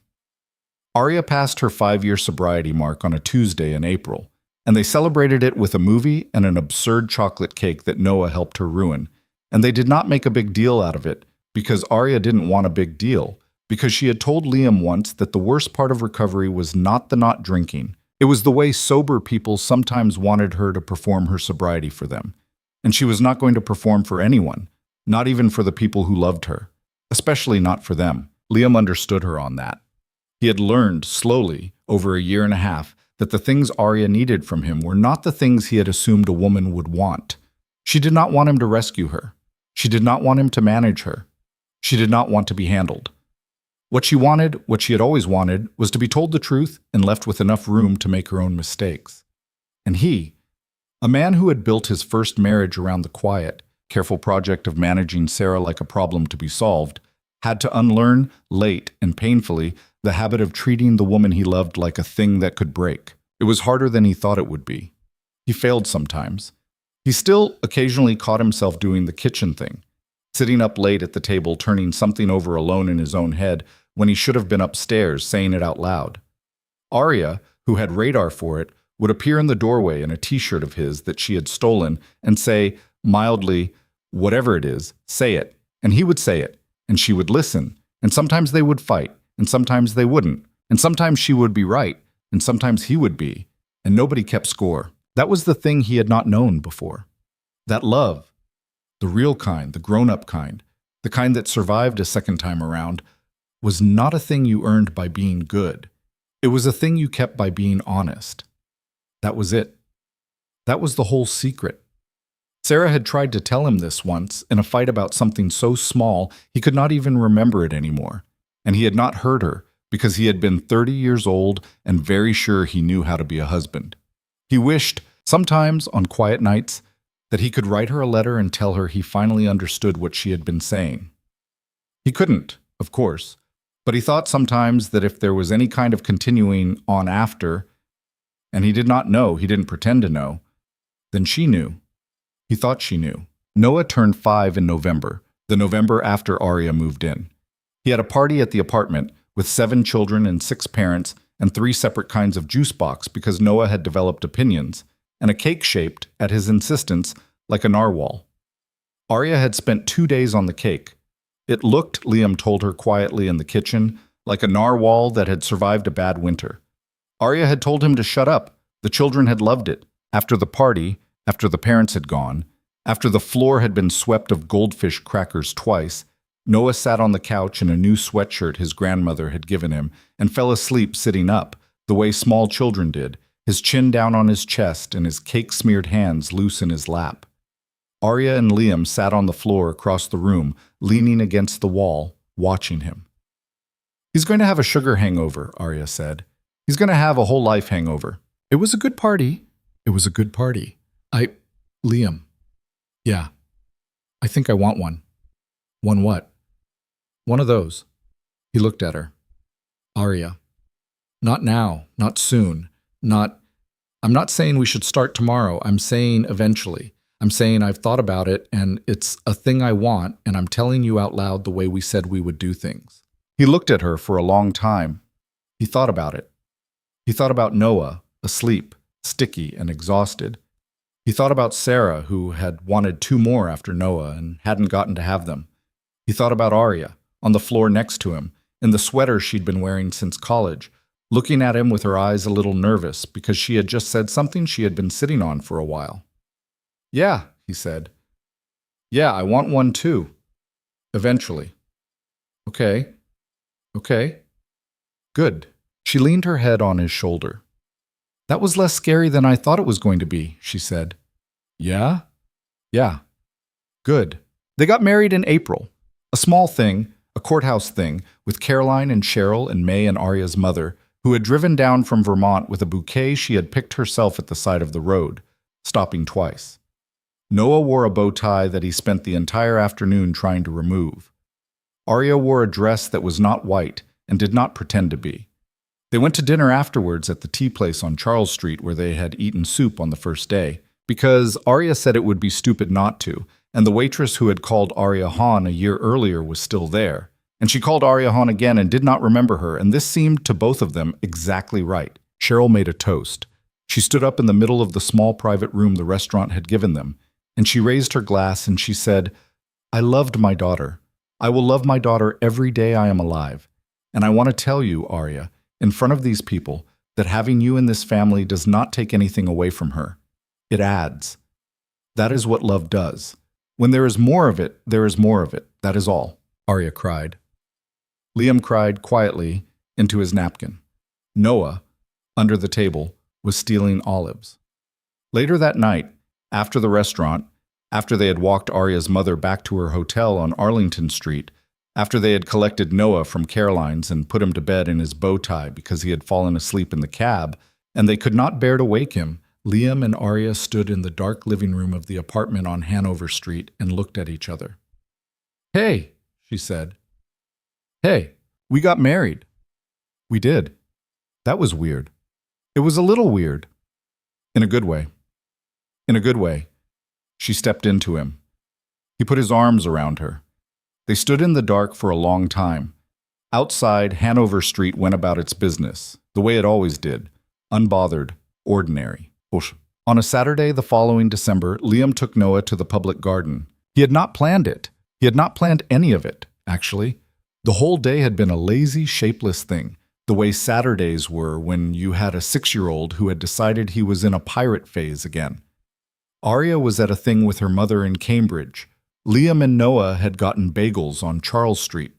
Arya passed her 5-year sobriety mark on a Tuesday in April, and they celebrated it with a movie and an absurd chocolate cake that Noah helped her ruin. And they did not make a big deal out of it, because Arya didn't want a big deal, because she had told Liam once that the worst part of recovery was not the not drinking. It was the way sober people sometimes wanted her to perform her sobriety for them. And she was not going to perform for anyone, not even for the people who loved her, especially not for them. Liam understood her on that. He had learned, slowly, over a year and a half, that the things Arya needed from him were not the things he had assumed a woman would want. She did not want him to rescue her. She did not want him to manage her. She did not want to be handled. What she wanted, what she had always wanted, was to be told the truth and left with enough room to make her own mistakes. And he, a man who had built his first marriage around the quiet, careful project of managing Sarah like a problem to be solved, had to unlearn, late and painfully, the habit of treating the woman he loved like a thing that could break. It was harder than he thought it would be. He failed sometimes. He still occasionally caught himself doing the kitchen thing, sitting up late at the table turning something over alone in his own head when he should have been upstairs saying it out loud. Arya, who had radar for it, would appear in the doorway in a t-shirt of his that she had stolen and say, mildly, "Whatever it is, say it." And he would say it, and she would listen, and sometimes they would fight, and sometimes they wouldn't, and sometimes she would be right, and sometimes he would be, and nobody kept score. That was the thing he had not known before. That love, the real kind, the grown-up kind, the kind that survived a second time around, was not a thing you earned by being good. It was a thing you kept by being honest. That was it. That was the whole secret. Sarah had tried to tell him this once in a fight about something so small he could not even remember it anymore. And he had not heard her because he had been 30 years old and very sure he knew how to be a husband. He wished, sometimes on quiet nights, that he could write her a letter and tell her he finally understood what she had been saying. He couldn't, of course, but he thought sometimes that if there was any kind of continuing on after, and he did not know, he didn't pretend to know, then she knew. He thought she knew. Noah turned 5 in November, the November after Arya moved in. He had a party at the apartment with 7 children and 6 parents and 3 separate kinds of juice box because Noah had developed opinions, and a cake shaped, at his insistence, like a narwhal. Arya had spent 2 days on the cake. It looked, Liam told her quietly in the kitchen, like a narwhal that had survived a bad winter. Arya had told him to shut up. The children had loved it. After the party, after the parents had gone, after the floor had been swept of goldfish crackers twice, Noah sat on the couch in a new sweatshirt his grandmother had given him and fell asleep sitting up, the way small children did, his chin down on his chest and his cake-smeared hands loose in his lap. Arya and Liam sat on the floor across the room, leaning against the wall, watching him. "He's going to have a sugar hangover," Arya said. "He's going to have a whole life hangover. It was a good party. It was a good party. Liam. Yeah. I think I want one." "One what?" "One of those." He looked at her. "Arya. Not now, not soon, I'm not saying we should start tomorrow. I'm saying eventually. I'm saying I've thought about it and it's a thing I want and I'm telling you out loud the way we said we would do things." He looked at her for a long time. He thought about it. He thought about Noah, asleep, sticky and exhausted. He thought about Sarah, who had wanted 2 more after Noah and hadn't gotten to have them. He thought about Arya, on the floor next to him, in the sweater she'd been wearing since college, looking at him with her eyes a little nervous because she had just said something she had been sitting on for a while. "Yeah," he said. "Yeah, I want one too. Eventually." Okay. Good." She leaned her head on his shoulder. "That was less scary than I thought it was going to be," she said. "Yeah? Yeah. Good." They got married in April. A small thing, a courthouse thing, with Caroline and Cheryl and May and Arya's mother, who had driven down from Vermont with a bouquet she had picked herself at the side of the road, stopping twice. Noah wore a bow tie that he spent the entire afternoon trying to remove. Arya wore a dress that was not white and did not pretend to be. They went to dinner afterwards at the tea place on Charles Street where they had eaten soup on the first day, because Arya said it would be stupid not to, and the waitress who had called Arya Han a year earlier was still there, And she called Arya Hahn again and did not remember her, and this seemed to both of them exactly right. Cheryl made a toast. She stood up in the middle of the small private room the restaurant had given them, and she raised her glass and she said, "I loved my daughter. I will love my daughter every day I am alive. And I want to tell you, Arya, in front of these people, that having you in this family does not take anything away from her. It adds. That is what love does. When there is more of it, there is more of it. That is all," Arya cried. Liam cried quietly into his napkin. Noah, under the table, was stealing olives. Later that night, after the restaurant, after they had walked Arya's mother back to her hotel on Arlington Street, after they had collected Noah from Caroline's and put him to bed in his bow tie because he had fallen asleep in the cab, and they could not bear to wake him, Liam and Arya stood in the dark living room of the apartment on Hanover Street and looked at each other. "Hey," she said. "Hey, we got married." "We did. That was weird." "It was a little weird." "In a good way." "In a good way." She stepped into him. He put his arms around her. They stood in the dark for a long time. Outside, Hanover Street went about its business, the way it always did, unbothered, ordinary. On a Saturday the following December, Liam took Noah to the public garden. He had not planned it. He had not planned any of it, actually. The whole day had been a lazy, shapeless thing, the way Saturdays were when you had a 6-year-old who had decided he was in a pirate phase again. Arya was at a thing with her mother in Cambridge. Liam and Noah had gotten bagels on Charles Street.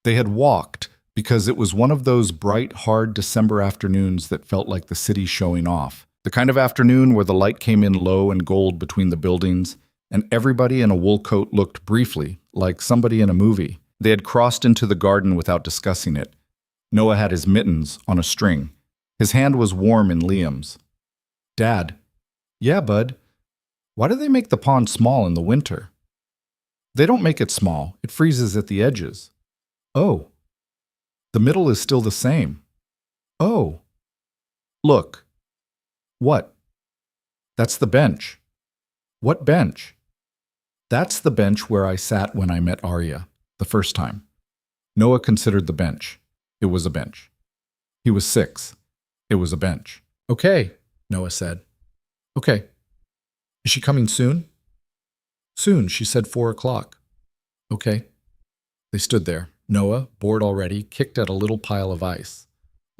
They had walked because it was one of those bright, hard December afternoons that felt like the city showing off. The kind of afternoon where the light came in low and gold between the buildings, and everybody in a wool coat looked briefly like somebody in a movie. They had crossed into the garden without discussing it. Noah had his mittens on a string. His hand was warm in Liam's. "Dad." "Yeah, bud. Why do they make the pond small in the winter?" "They don't make it small. It freezes at the edges." "Oh." "The middle is still the same." "Oh." "Look." "What?" "That's the bench." "What bench?" "That's the bench where I sat when I met Arya, the first time." Noah considered the bench. It was a bench. He was 6. It was a bench. "Okay," Noah said. "Okay. Is she coming soon?" "Soon, she said 4 o'clock." "Okay." They stood there. Noah, bored already, kicked at a little pile of ice.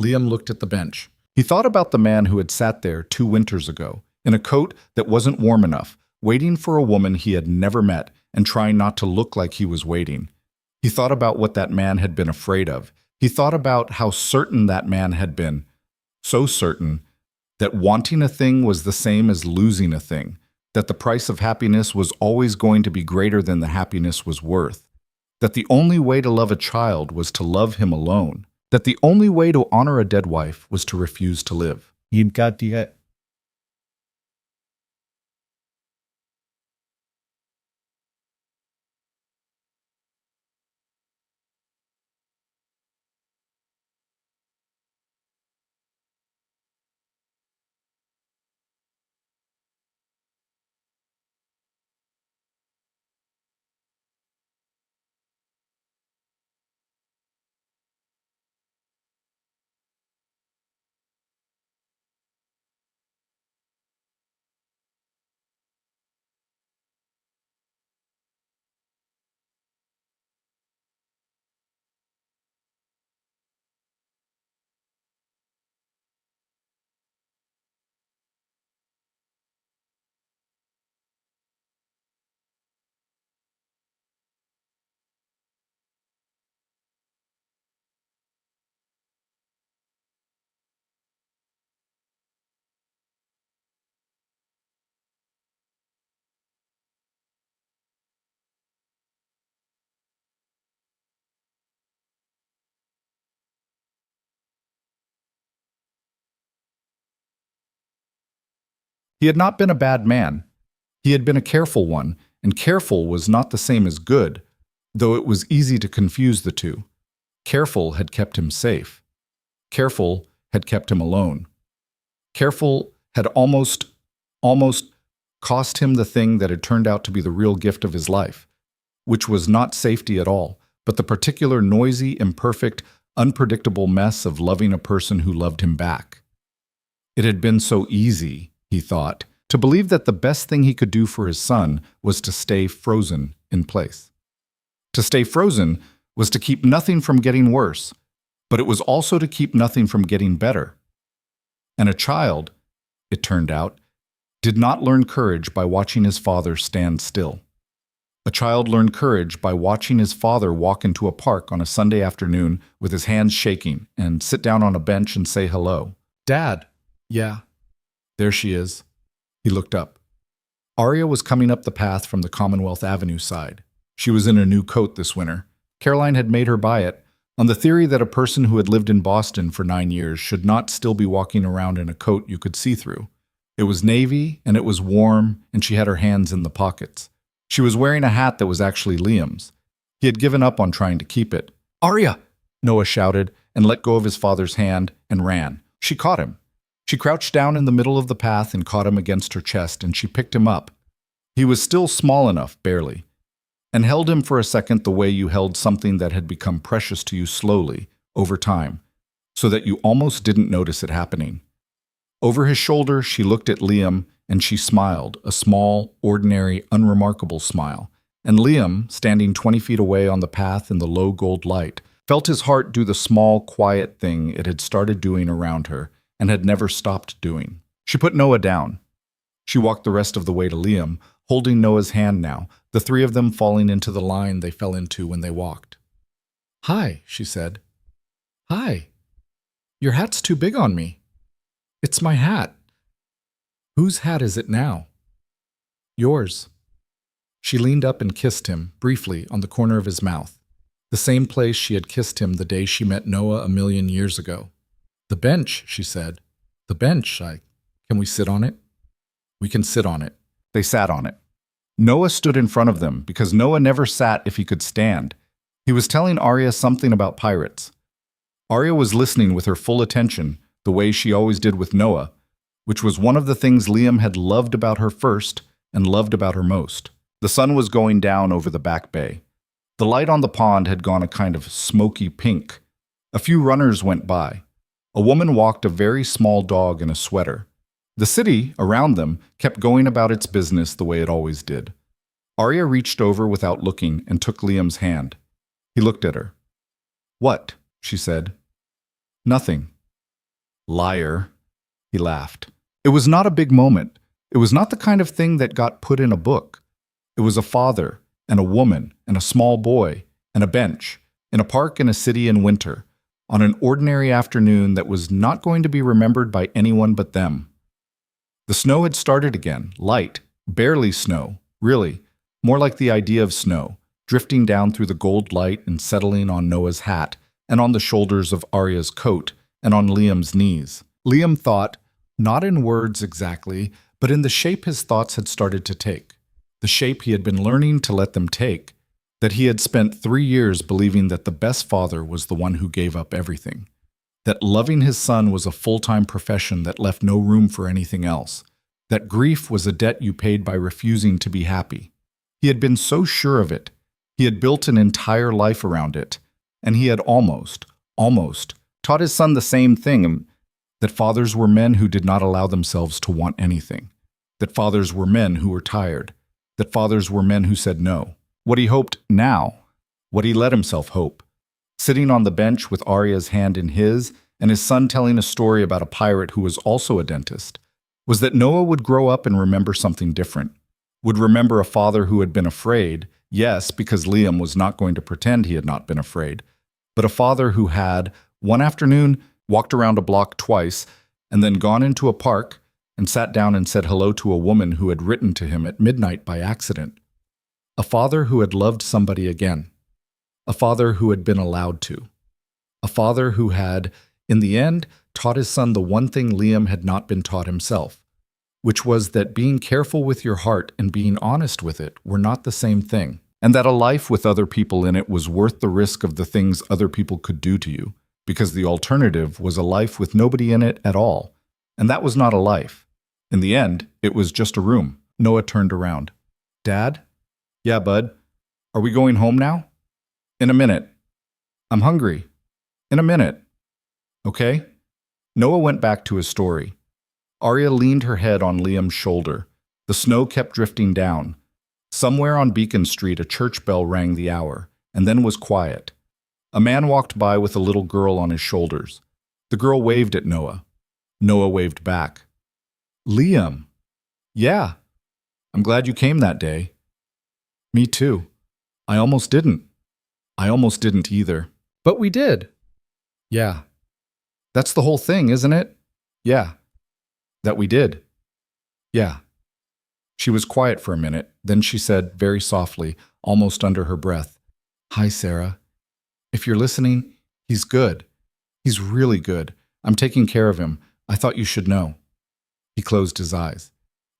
Liam looked at the bench. He thought about the man who had sat there 2 winters ago, in a coat that wasn't warm enough, waiting for a woman he had never met and trying not to look like he was waiting. He thought about what that man had been afraid of. He thought about how certain that man had been, so certain that wanting a thing was the same as losing a thing, that the price of happiness was always going to be greater than the happiness was worth, that the only way to love a child was to love him alone, that the only way to honor a dead wife was to refuse to live. He had not been a bad man. He had been a careful one, and careful was not the same as good, though it was easy to confuse the two. Careful had kept him safe. Careful had kept him alone. Careful had almost cost him the thing that had turned out to be the real gift of his life, which was not safety at all, but the particular noisy, imperfect, unpredictable mess of loving a person who loved him back. It had been so easy, he thought, to believe that the best thing he could do for his son was to stay frozen in place. To stay frozen was to keep nothing from getting worse, but it was also to keep nothing from getting better. And a child, it turned out, did not learn courage by watching his father stand still. A child learned courage by watching his father walk into a park on a Sunday afternoon with his hands shaking and sit down on a bench and say hello. "Dad." "Yeah." "There she is." He looked up. Arya was coming up the path from the Commonwealth Avenue side. She was in a new coat this winter. Caroline had made her buy it, on the theory that a person who had lived in Boston for 9 years should not still be walking around in a coat you could see through. It was navy, and it was warm, and she had her hands in the pockets. She was wearing a hat that was actually Liam's. He had given up on trying to keep it. "Arya!" Noah shouted, and let go of his father's hand, and ran. She caught him. She crouched down in the middle of the path and caught him against her chest, and she picked him up. He was still small enough, barely, and held him for a second the way you held something that had become precious to you slowly, over time, so that you almost didn't notice it happening. Over his shoulder, she looked at Liam, and she smiled, a small, ordinary, unremarkable smile. And Liam, standing 20 feet away on the path in the low gold light, felt his heart do the small, quiet thing it had started doing around her and had never stopped doing. She put Noah down. She walked the rest of the way to Liam, holding Noah's hand now, the three of them falling into the line they fell into when they walked. "Hi," she said. "Hi. Your hat's too big on me." "It's my hat." "Whose hat is it now?" "Yours." She leaned up and kissed him, briefly, on the corner of his mouth, the same place she had kissed him the day she met Noah 1,000,000 years ago. "The bench," she said. "The bench, can we sit on it?" "We can sit on it." They sat on it. Noah stood in front of them, because Noah never sat if he could stand. He was telling Arya something about pirates. Arya was listening with her full attention, the way she always did with Noah, which was one of the things Liam had loved about her first and loved about her most. The sun was going down over the back bay. The light on the pond had gone a kind of smoky pink. A few runners went by. A woman walked a very small dog in a sweater. The city, around them, kept going about its business the way it always did. Arya reached over without looking and took Liam's hand. He looked at her. "What?" she said. "Nothing." "Liar." He laughed. It was not a big moment. It was not the kind of thing that got put in a book. It was a father, and a woman, and a small boy, and a bench, in a park in a city in winter, on an ordinary afternoon that was not going to be remembered by anyone but them. The snow had started again, light, barely snow, really, more like the idea of snow, drifting down through the gold light and settling on Noah's hat, and on the shoulders of Arya's coat, and on Liam's knees. Liam thought, not in words exactly, but in the shape his thoughts had started to take, the shape he had been learning to let them take, that he had spent 3 years believing that the best father was the one who gave up everything, that loving his son was a full-time profession that left no room for anything else, that grief was a debt you paid by refusing to be happy. He had been so sure of it. He had built an entire life around it, and he had almost taught his son the same thing, that fathers were men who did not allow themselves to want anything, that fathers were men who were tired, that fathers were men who said no. What he hoped now, what he let himself hope, sitting on the bench with Arya's hand in his and his son telling a story about a pirate who was also a dentist, was that Noah would grow up and remember something different, would remember a father who had been afraid, yes, because Liam was not going to pretend he had not been afraid, but a father who had, one afternoon, walked around a block twice, and then gone into a park and sat down and said hello to a woman who had written to him at midnight by accident. A father who had loved somebody again. A father who had been allowed to. A father who had, in the end, taught his son the one thing Liam had not been taught himself, which was that being careful with your heart and being honest with it were not the same thing, and that a life with other people in it was worth the risk of the things other people could do to you, because the alternative was a life with nobody in it at all, and that was not a life. In the end, it was just a room. Noah turned around. "Dad?" "Yeah, bud. Are we going home now?" In a minute. I'm hungry. In a minute. Okay? Noah went back to his story. Arya leaned her head on Liam's shoulder. The snow kept drifting down. Somewhere on Beacon Street, a church bell rang the hour, and then was quiet. A man walked by with a little girl on his shoulders. The girl waved at Noah. Noah waved back. Liam. Yeah. I'm glad you came that day. Me too. I almost didn't. I almost didn't either. But we did. Yeah. That's the whole thing, isn't it? Yeah. That we did. Yeah. She was quiet for a minute, then she said very softly, almost under her breath, Hi, Sarah. If you're listening, he's good. He's really good. I'm taking care of him. I thought you should know. He closed his eyes.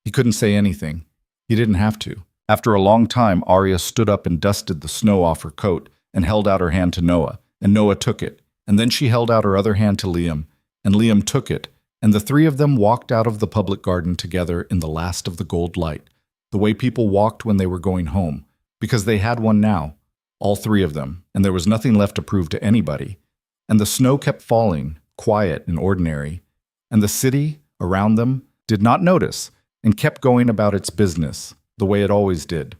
He couldn't say anything. He didn't have to. After a long time, Arya stood up and dusted the snow off her coat and held out her hand to Noah, and Noah took it. And then she held out her other hand to Liam, and Liam took it, and the three of them walked out of the public garden together in the last of the gold light, the way people walked when they were going home, because they had one now, all three of them, and there was nothing left to prove to anybody. And the snow kept falling, quiet and ordinary, and the city around them did not notice and kept going about its business, the way it always did.